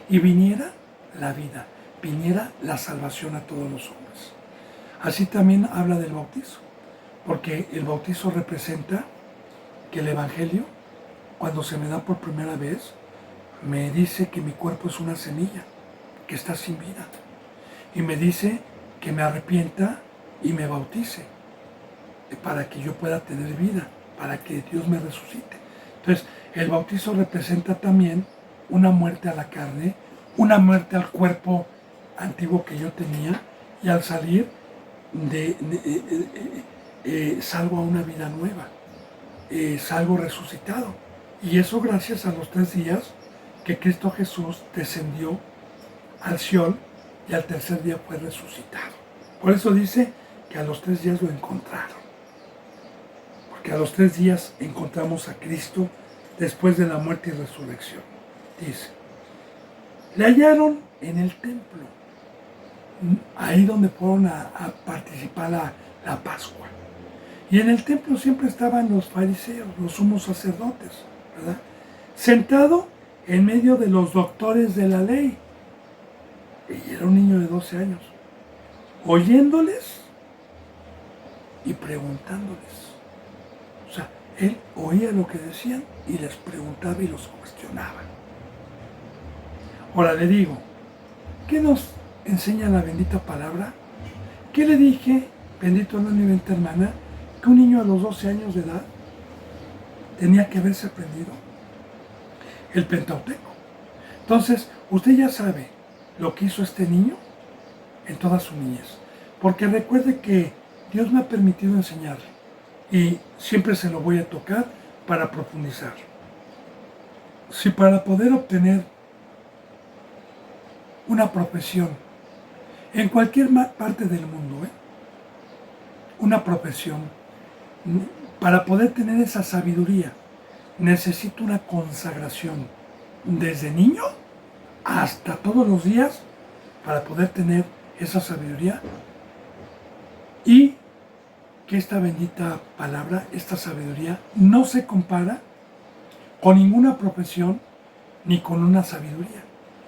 Y viniera la vida, viniera la salvación a todos los hombres. Así también habla del bautizo, porque el bautizo representa que el Evangelio, cuando se me da por primera vez, me dice que mi cuerpo es una semilla, que está sin vida. Y me dice que me arrepienta y me bautice, para que yo pueda tener vida, para que Dios me resucite. Entonces, el bautizo representa también una muerte a la carne, una muerte al cuerpo antiguo que yo tenía, y al salir salgo a una vida nueva, salgo resucitado. Y eso gracias a los 3 días que Cristo Jesús descendió al Sión y al tercer día fue resucitado. Por eso dice que a los 3 días lo encontraron. que a los 3 días encontramos a Cristo después de la muerte y resurrección. Dice, le hallaron en el templo, ahí donde fueron a participar la Pascua. Y en el templo siempre estaban los fariseos, los sumos sacerdotes, ¿verdad? Sentado en medio de los doctores de la ley. Y era un niño de 12 años, oyéndoles y preguntándoles. O sea, él oía lo que decían y les preguntaba y los cuestionaba. Ahora le digo, ¿qué nos enseña la bendita palabra? ¿Qué le dije, bendito hermano y bendita hermana, que un niño a los 12 años de edad tenía que haberse aprendido el Pentateuco? Entonces, usted ya sabe lo que hizo este niño en toda su niñez. Porque recuerde que Dios me ha permitido enseñarle y siempre se lo voy a tocar para profundizar. Si para poder obtener una profesión en cualquier parte del mundo, una profesión, para poder tener esa sabiduría, necesito una consagración desde niño hasta todos los días para poder tener esa sabiduría, y que esta bendita palabra, esta sabiduría, no se compara con ninguna profesión ni con una sabiduría.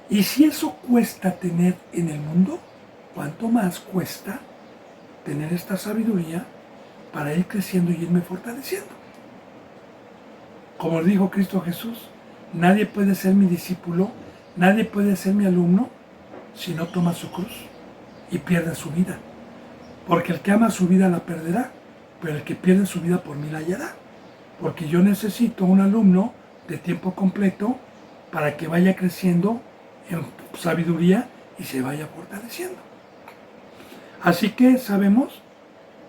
Y si eso cuesta tener en el mundo, ¿cuánto más cuesta tener esta sabiduría para ir creciendo y irme fortaleciendo? Como dijo Cristo Jesús, nadie puede ser mi discípulo, nadie puede ser mi alumno si no toma su cruz y pierde su vida. Porque el que ama su vida la perderá, pero el que pierde su vida por mí la hallará. Porque yo necesito un alumno de tiempo completo para que vaya creciendo en sabiduría y se vaya fortaleciendo. Así que sabemos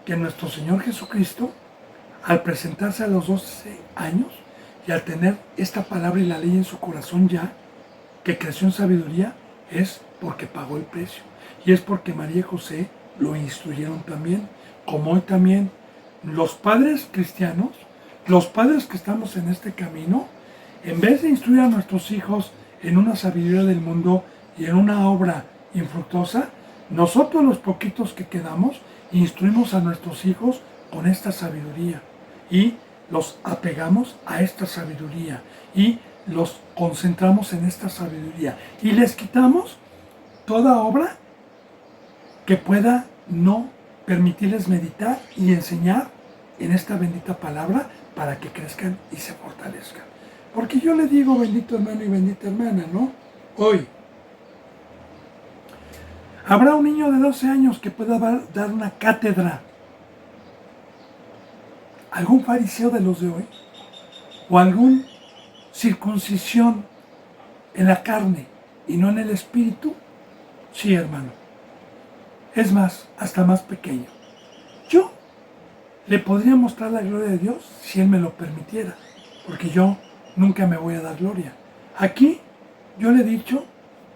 que nuestro Señor Jesucristo, al presentarse a los 12 años y al tener esta palabra y la ley en su corazón ya, que creció en sabiduría, es porque pagó el precio. Y es porque María y José lo instruyeron también, como hoy también los padres cristianos, los padres que estamos en este camino, en vez de instruir a nuestros hijos en una sabiduría del mundo y en una obra infructuosa, nosotros los poquitos que quedamos instruimos a nuestros hijos con esta sabiduría y los apegamos a esta sabiduría y los concentramos en esta sabiduría y les quitamos toda obra que pueda no permitirles meditar y enseñar en esta bendita palabra para que crezcan y se fortalezcan. Porque yo le digo, bendito hermano y bendita hermana, ¿no? Hoy, habrá un niño de 12 años que pueda dar una cátedra. ¿Algún fariseo de los de hoy? ¿O algún circuncisión en la carne y no en el espíritu? Sí, hermano. Es más, hasta más pequeño. Yo le podría mostrar la gloria de Dios si Él me lo permitiera, porque yo nunca me voy a dar gloria. Aquí yo le he dicho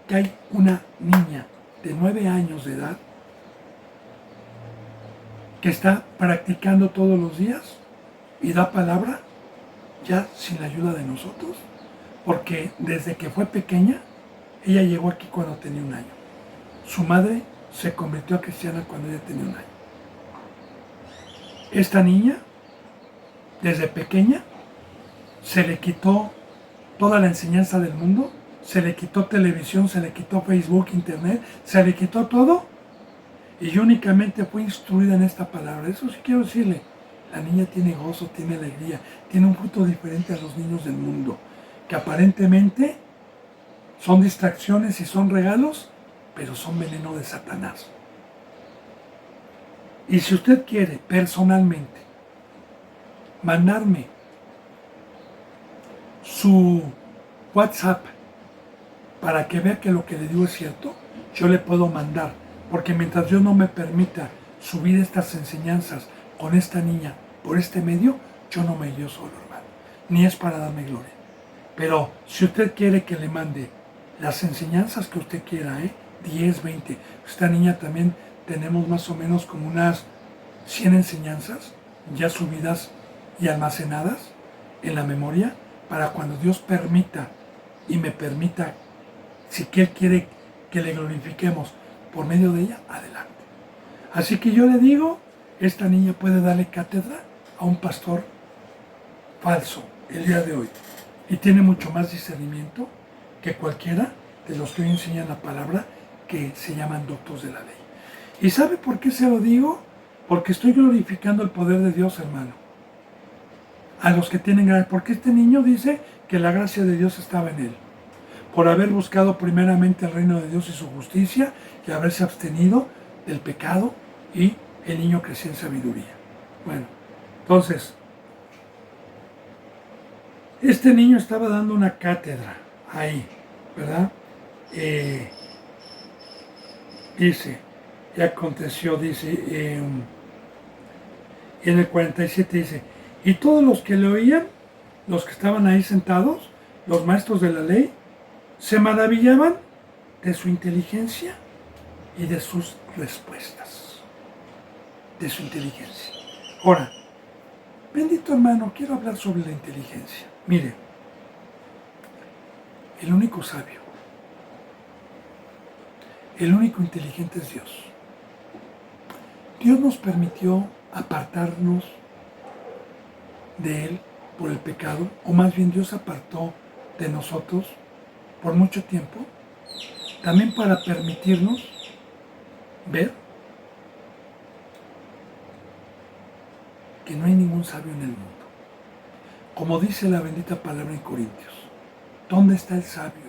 que hay una niña de 9 años de edad que está practicando todos los días y da palabra ya sin la ayuda de nosotros, porque desde que fue pequeña, ella llegó aquí cuando tenía 1 año. Su madre se convirtió a cristiana cuando ella tenía 1 año. Esta niña, desde pequeña, se le quitó toda la enseñanza del mundo, se le quitó televisión, se le quitó Facebook, internet, se le quitó todo y únicamente fue instruida en esta palabra. Eso sí quiero decirle, la niña tiene gozo, tiene alegría, tiene un fruto diferente a los niños del mundo, que aparentemente son distracciones y son regalos, pero son veneno de Satanás. Y si usted quiere personalmente mandarme su WhatsApp para que vea que lo que le digo es cierto, yo le puedo mandar, porque mientras Dios no me permita subir estas enseñanzas con esta niña por este medio, yo no me iría solo, hermano, ni es para darme gloria. Pero si usted quiere que le mande las enseñanzas que usted quiera, 10, 20, esta niña también tenemos más o menos como unas 100 enseñanzas ya subidas y almacenadas en la memoria para cuando Dios permita y me permita, si que Él quiere que le glorifiquemos por medio de ella, adelante. Así que yo le digo, esta niña puede darle cátedra a un pastor falso el día de hoy y tiene mucho más discernimiento que cualquiera de los que hoy enseñan la palabra, que se llaman doctos de la ley. ¿Y sabe por qué se lo digo? Porque estoy glorificando el poder de Dios, hermano. A los que tienen gracia, porque este niño dice que la gracia de Dios estaba en él, por haber buscado primeramente el reino de Dios y su justicia, y haberse abstenido del pecado, y el niño crecía en sabiduría. Bueno, entonces, este niño estaba dando una cátedra ahí, ¿verdad? Dice, y aconteció, dice, en el 47 dice, y todos los que le oían, los que estaban ahí sentados, los maestros de la ley, se maravillaban de su inteligencia y de sus respuestas. De su inteligencia. Ahora, bendito hermano, quiero hablar sobre la inteligencia. Mire, el único sabio, el único inteligente es Dios. Dios nos permitió apartarnos de Él por el pecado, o más bien Dios apartó de nosotros por mucho tiempo, también para permitirnos ver que no hay ningún sabio en el mundo. Como dice la bendita palabra en Corintios, ¿dónde está el sabio?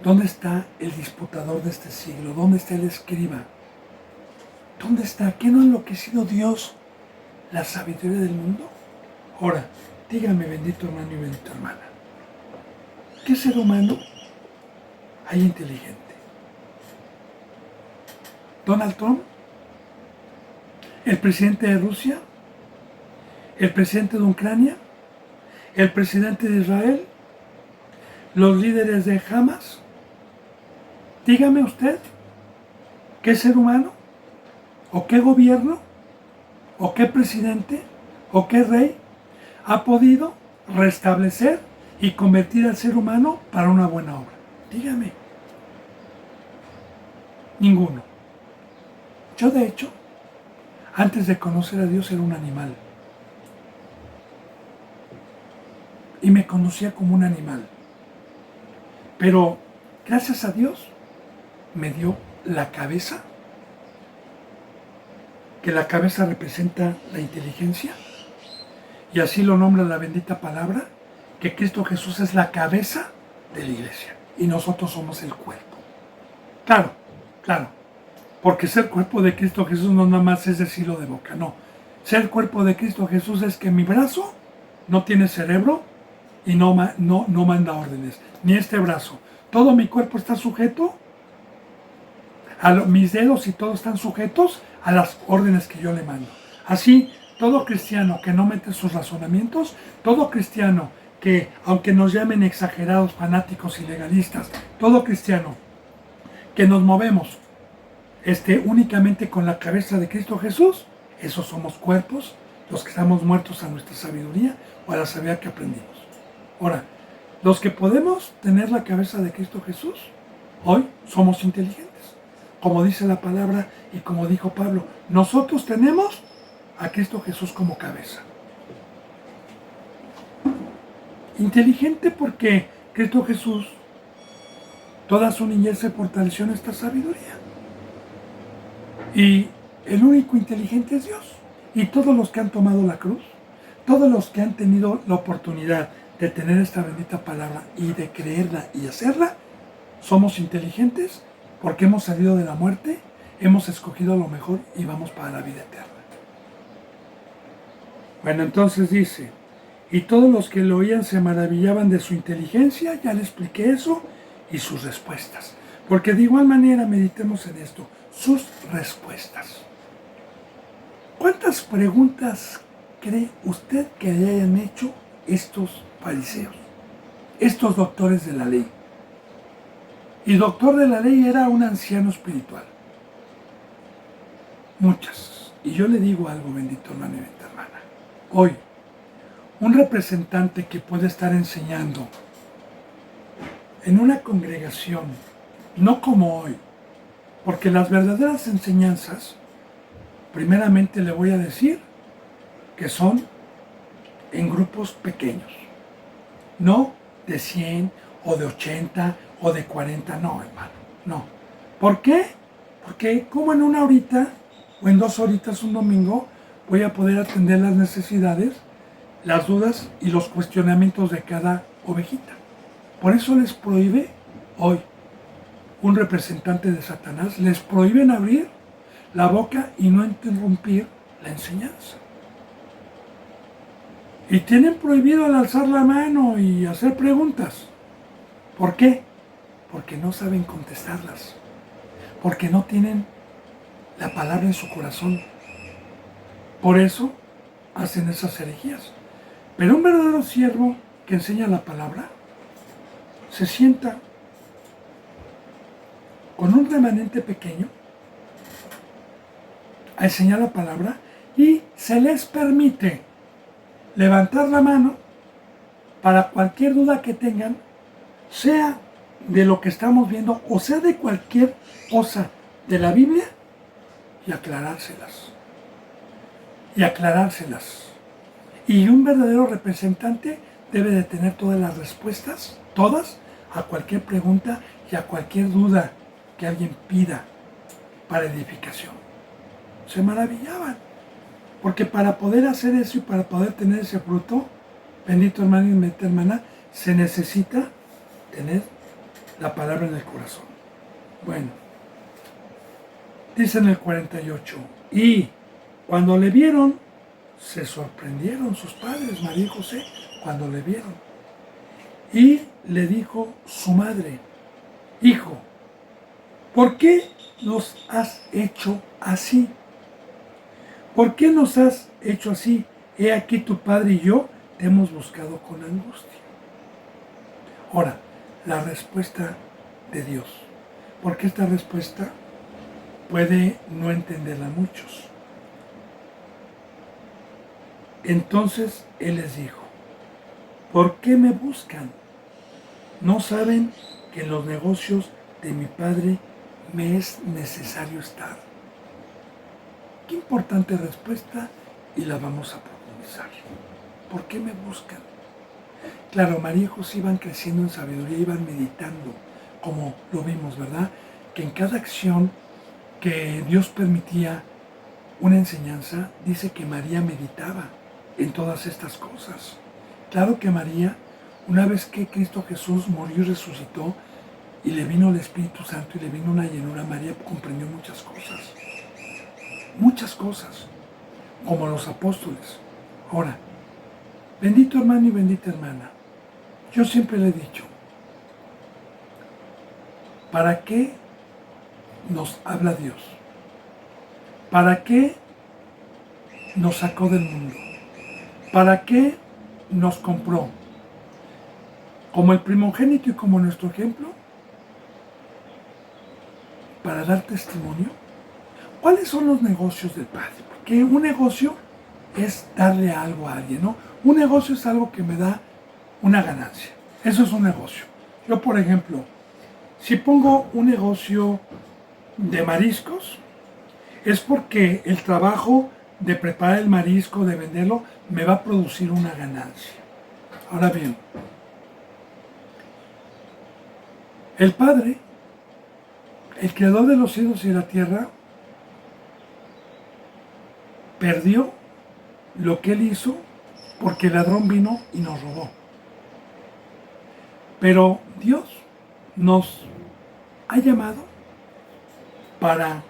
¿Dónde está el disputador de este siglo? ¿Dónde está el escriba? ¿Dónde está? ¿Qué no ha enloquecido Dios la sabiduría del mundo? Ahora, dígame, bendito hermano y bendita hermana, ¿qué ser humano hay inteligente? ¿Donald Trump? ¿El presidente de Rusia? ¿El presidente de Ucrania? ¿El presidente de Israel? ¿Los líderes de Hamas? Dígame usted, ¿qué ser humano? ¿O qué gobierno? ¿O qué presidente? ¿O qué rey ha podido restablecer y convertir al ser humano para una buena obra? Dígame. Ninguno. Yo, de hecho, antes de conocer a Dios era un animal. Y me conocía como un animal. Pero, gracias a Dios, me dio la cabeza, que la cabeza representa la inteligencia, y así lo nombra la bendita palabra, que Cristo Jesús es la cabeza de la iglesia, y nosotros somos el cuerpo. Claro, claro, porque ser cuerpo de Cristo Jesús no nada más es decirlo de boca, no. Ser cuerpo de Cristo Jesús es que mi brazo no tiene cerebro y no manda órdenes, ni este brazo. Todo mi cuerpo está sujeto, mis dedos y todos están sujetos a las órdenes que yo le mando. Así, todo cristiano que no mete sus razonamientos, todo cristiano que, aunque nos llamen exagerados, fanáticos y legalistas, todo cristiano que nos movemos únicamente con la cabeza de Cristo Jesús, esos somos cuerpos, los que estamos muertos a nuestra sabiduría o a la sabiduría que aprendimos. Ahora, los que podemos tener la cabeza de Cristo Jesús, hoy somos inteligentes. Como dice la palabra y como dijo Pablo, nosotros tenemos a Cristo Jesús como cabeza. Inteligente porque Cristo Jesús, toda su niñez se fortaleció en esta sabiduría. Y el único inteligente es Dios. Y todos los que han tomado la cruz, todos los que han tenido la oportunidad de tener esta bendita palabra y de creerla y hacerla, somos inteligentes porque hemos salido de la muerte, hemos escogido lo mejor y vamos para la vida eterna. Bueno, entonces dice, y todos los que lo oían se maravillaban de su inteligencia, ya le expliqué eso, y sus respuestas. Porque de igual manera meditemos en esto, sus respuestas. ¿Cuántas preguntas cree usted que le hayan hecho estos fariseos, estos doctores de la ley? Y doctor de la ley era un anciano espiritual. Muchas. Y yo le digo algo, bendito hermano y bendita hermana. Hoy, un representante que puede estar enseñando en una congregación, no como hoy, porque las verdaderas enseñanzas, primeramente le voy a decir que son en grupos pequeños, no de 100 o de 80 o de 40, no, hermano, no. ¿Por qué? Porque como en una horita o en 2 horitas un domingo voy a poder atender las necesidades, las dudas y los cuestionamientos de cada ovejita. Por eso les prohíbe hoy un representante de Satanás, les prohíben abrir la boca y no interrumpir la enseñanza. Y tienen prohibido el alzar la mano y hacer preguntas. ¿Por qué? Porque no saben contestarlas. Porque no tienen la palabra en su corazón. Por eso hacen esas herejías. Pero un verdadero siervo que enseña la palabra se sienta con un remanente pequeño a enseñar la palabra y se les permite levantar la mano para cualquier duda que tengan, sea de lo que estamos viendo o sea de cualquier cosa de la Biblia, y aclarárselas. Y aclarárselas. Y un verdadero representante debe de tener todas las respuestas, todas, a cualquier pregunta y a cualquier duda que alguien pida para edificación. Se maravillaban. Porque para poder hacer eso y para poder tener ese fruto, bendito hermano y bendita hermana, se necesita tener la palabra en el corazón. Bueno, dice en el 48, y cuando le vieron, se sorprendieron sus padres, María y José, cuando le vieron. Y le dijo su madre, hijo, ¿por qué nos has hecho así? ¿Por qué nos has hecho así? He aquí tu padre y yo te hemos buscado con angustia. Ahora, la respuesta de Dios. Porque esta respuesta puede no entenderla muchos. Entonces Él les dijo, ¿por qué me buscan? ¿No saben que en los negocios de mi padre me es necesario estar? Qué importante respuesta y la vamos a profundizar. ¿Por qué me buscan? Claro, María y José iban creciendo en sabiduría, iban meditando, como lo vimos, ¿verdad? Que en cada acción que Dios permitía una enseñanza, dice que María meditaba en todas estas cosas. Claro que María, una vez que Cristo Jesús murió y resucitó, y le vino el Espíritu Santo y le vino una llenura, María comprendió muchas cosas, como los apóstoles. Ahora, bendito hermano y bendita hermana, yo siempre le he dicho, ¿para qué nos habla Dios? ¿Para qué nos sacó del mundo? ¿Para qué nos compró? Como el primogénito y como nuestro ejemplo, para dar testimonio. ¿Cuáles son los negocios del Padre? Porque un negocio es darle algo a alguien, ¿no? Un negocio es algo que me da una ganancia. Eso es un negocio. Yo, por ejemplo, si pongo un negocio de mariscos, es porque el trabajo de preparar el marisco, de venderlo, me va a producir una ganancia. Ahora bien, el Padre, el creador de los cielos y de la tierra, perdió lo que Él hizo porque el ladrón vino y nos robó. Pero Dios nos ha llamado para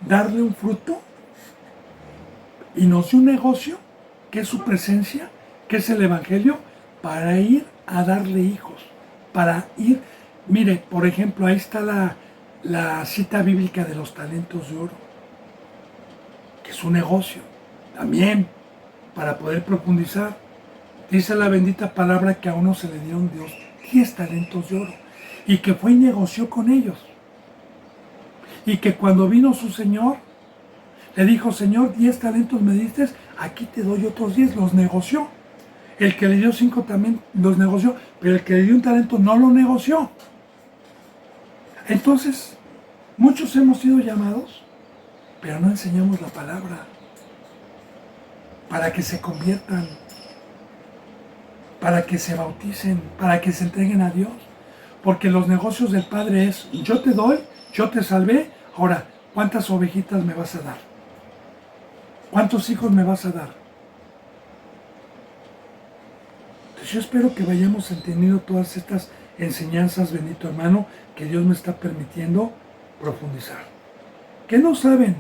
darle un fruto y nos dio un negocio que es su presencia, que es el Evangelio, para ir a darle hijos, para ir, mire, por ejemplo, ahí está la cita bíblica de los talentos de oro, que es un negocio, también, para poder profundizar. Dice la bendita palabra que a uno se le dieron Dios 10 talentos de oro, y que fue y negoció con ellos, y que cuando vino su Señor, Le dijo, Señor, 10 talentos me diste, aquí te doy otros 10, los negoció. El que le dio 5 también los negoció, pero el que le dio un talento no lo negoció. Entonces, muchos hemos sido llamados, pero no enseñamos la palabra para que se conviertan, para que se bauticen, para que se entreguen a Dios. Porque los negocios del Padre es, yo te doy, yo te salvé, ahora, ¿cuántas ovejitas me vas a dar? ¿Cuántos hijos me vas a dar? Entonces yo espero que vayamos entendiendo todas estas enseñanzas, bendito hermano, que Dios me está permitiendo profundizar. ¿Qué no saben?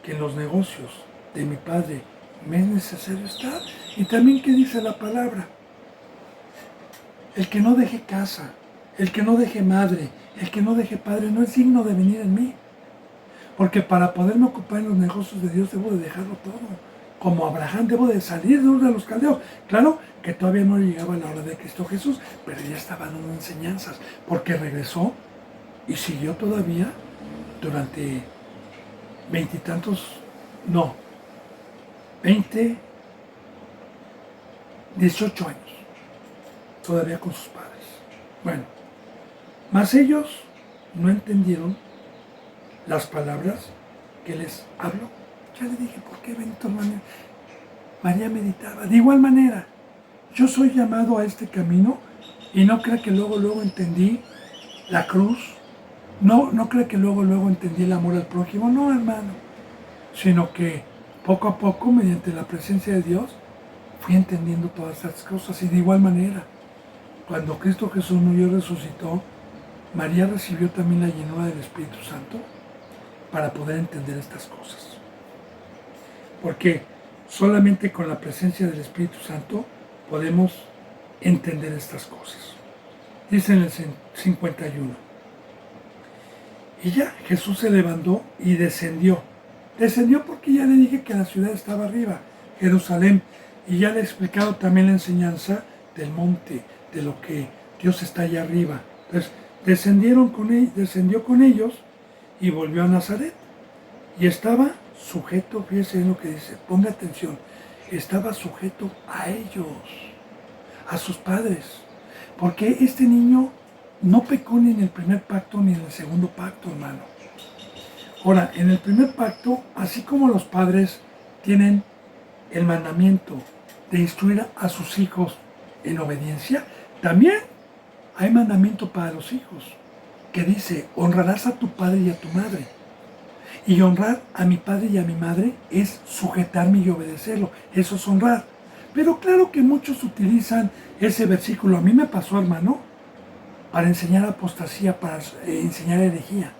Que en los negocios de mi Padre me es necesario estar. Y también que dice la palabra, el que no deje casa, el que no deje madre, el que no deje padre, no es digno de venir en mí. Porque para poderme ocupar en los negocios de Dios debo de dejarlo todo. Como Abraham debo de salir de Ur de los Caldeos. Claro que todavía no llegaba la hora de Cristo Jesús, pero ya estaba dando enseñanzas, porque regresó y siguió todavía durante 18 años, todavía con sus padres. Bueno, mas ellos no entendieron las palabras que les habló. Ya le dije, ¿por qué, bendito hermano? María meditaba. De igual manera, yo soy llamado a este camino y no crea que luego entendí la cruz. No crea que luego entendí el amor al prójimo. No, hermano. Sino que poco a poco, mediante la presencia de Dios, fui entendiendo todas estas cosas. Y de igual manera, cuando Cristo Jesús murió y resucitó, María recibió también la llenura del Espíritu Santo para poder entender estas cosas. Porque solamente con la presencia del Espíritu Santo podemos entender estas cosas. Dice en el 51. Y ya Jesús se levantó y descendió. Descendió porque ya le dije que la ciudad estaba arriba, Jerusalén. Y ya le he explicado también la enseñanza del monte, de lo que Dios está allá arriba. Entonces, descendió con ellos y volvió a Nazaret. Y estaba sujeto, fíjese en lo que dice, ponga atención, estaba sujeto a ellos, a sus padres. Porque este niño no pecó ni en el primer pacto ni en el segundo pacto, hermano. Ahora, en el primer pacto, así como los padres tienen el mandamiento de instruir a sus hijos en obediencia, también hay mandamiento para los hijos, que dice, honrarás a tu padre y a tu madre. Y honrar a mi padre y a mi madre es sujetarme y obedecerlo, eso es honrar. Pero claro que muchos utilizan ese versículo, a mí me pasó, hermano, para enseñar apostasía, para enseñar herejía.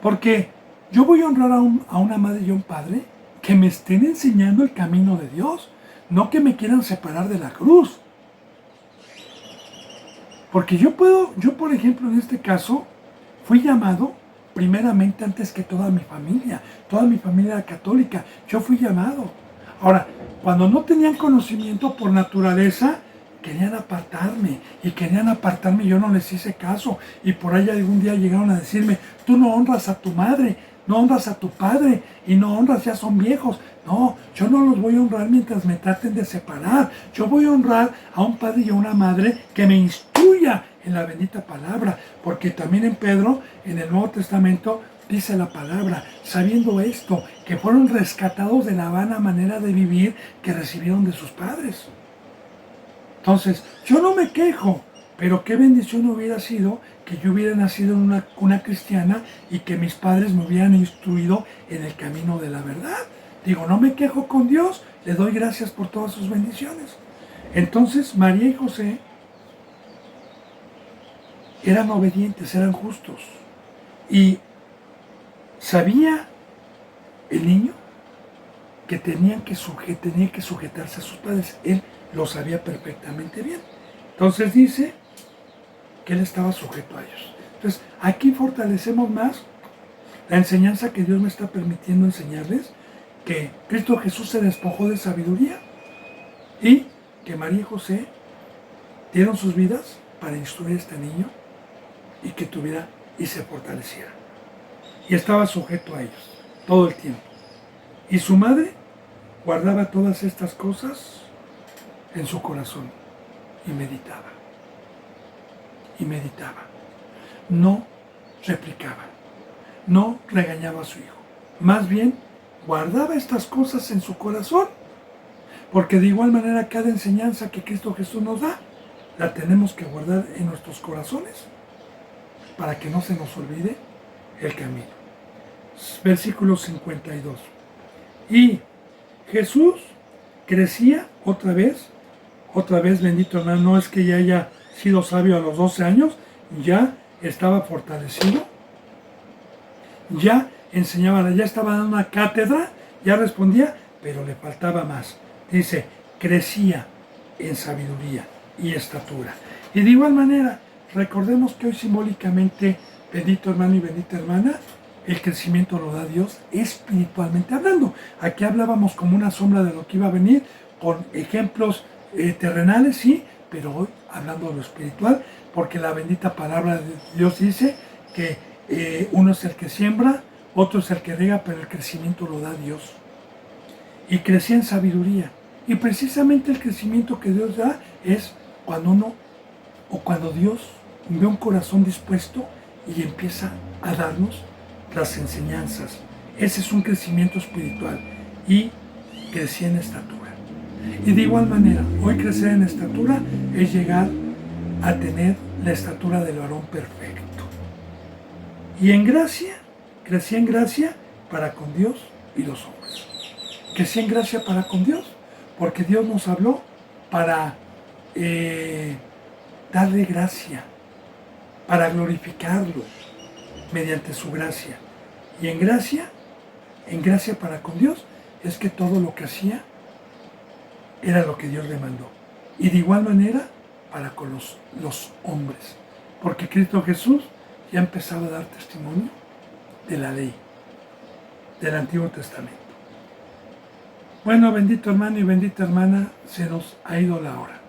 Porque yo voy a honrar a una madre y a un padre que me estén enseñando el camino de Dios, no que me quieran separar de la cruz. Porque yo por ejemplo, en este caso, fui llamado primeramente antes que toda mi familia era católica, yo fui llamado. Ahora, cuando no tenían conocimiento por naturaleza, querían apartarme, yo no les hice caso, y por ahí algún día llegaron a decirme, tú no honras a tu madre, no honras a tu padre, y no honras, ya son viejos. No, yo no los voy a honrar mientras me traten de separar, yo voy a honrar a un padre y a una madre que me instruya en la bendita palabra, porque también en Pedro, en el Nuevo Testamento, dice la palabra, sabiendo esto, que fueron rescatados de la vana manera de vivir que recibieron de sus padres. Entonces, yo no me quejo, pero qué bendición hubiera sido que yo hubiera nacido en una cuna cristiana y que mis padres me hubieran instruido en el camino de la verdad. Digo, no me quejo con Dios, le doy gracias por todas sus bendiciones. Entonces, María y José eran obedientes, eran justos. Y sabía el niño que tenía que sujetarse a sus padres. Él lo sabía perfectamente bien. Entonces dice que él estaba sujeto a ellos. Entonces, aquí fortalecemos más la enseñanza que Dios me está permitiendo enseñarles, que Cristo Jesús se despojó de sabiduría y que María y José dieron sus vidas para instruir a este niño y que tuviera y se fortaleciera. Y estaba sujeto a ellos todo el tiempo. Y su madre guardaba todas estas cosas en su corazón y meditaba. Y meditaba. No replicaba. No regañaba a su hijo. Más bien, guardaba estas cosas en su corazón. Porque de igual manera cada enseñanza que Cristo Jesús nos da, la tenemos que guardar en nuestros corazones para que no se nos olvide el camino. Versículo 52. Y Jesús crecía otra vez, bendito hermano, no es que ya haya sido sabio a los 12 años, ya estaba fortalecido, ya enseñaba, ya estaba dando una cátedra, ya respondía, pero le faltaba más. Dice, crecía en sabiduría y estatura. Y de igual manera, recordemos que hoy simbólicamente, bendito hermano y bendita hermana, el crecimiento lo da Dios espiritualmente hablando. Aquí hablábamos como una sombra de lo que iba a venir, con ejemplos terrenales, sí, pero hoy hablando de lo espiritual, porque la bendita palabra de Dios dice que uno es el que siembra, otro es el que riega, pero el crecimiento lo da Dios. Y crecía en sabiduría. Y precisamente el crecimiento que Dios da es cuando Dios ve un corazón dispuesto y empieza a darnos las enseñanzas. Ese es un crecimiento espiritual. Y crecía en estatura. Y de igual manera, hoy crecer en estatura es llegar a tener la estatura del varón perfecto. Y en gracia, crecía en gracia para con Dios y los hombres. Crecía en gracia para con Dios, porque Dios nos habló para darle gracia, para glorificarlo mediante su gracia. Y en gracia para con Dios, es que todo lo que hacía era lo que Dios le mandó. Y de igual manera para con los hombres, porque Cristo Jesús ya empezaba a dar testimonio de la ley, del Antiguo Testamento. Bueno, bendito hermano y bendita hermana, se nos ha ido la hora.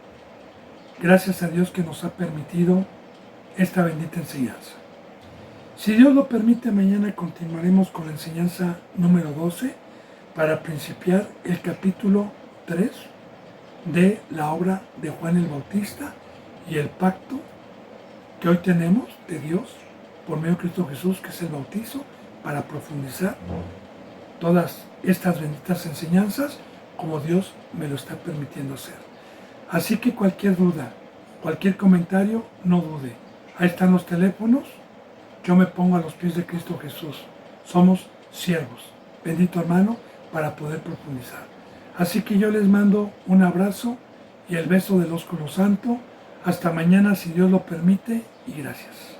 Gracias a Dios que nos ha permitido esta bendita enseñanza. Si Dios lo permite, mañana continuaremos con la enseñanza número 12 para principiar el capítulo 3 de la obra de Juan el Bautista y el pacto que hoy tenemos de Dios por medio de Cristo Jesús, que es el bautizo, para profundizar todas estas benditas enseñanzas como Dios me lo está permitiendo hacer. Así que cualquier duda, cualquier comentario, no dude. Ahí están los teléfonos. Yo me pongo a los pies de Cristo Jesús. Somos siervos, bendito hermano, para poder profundizar. Así que yo les mando un abrazo y el beso del ósculo santo. Hasta mañana, si Dios lo permite, y gracias.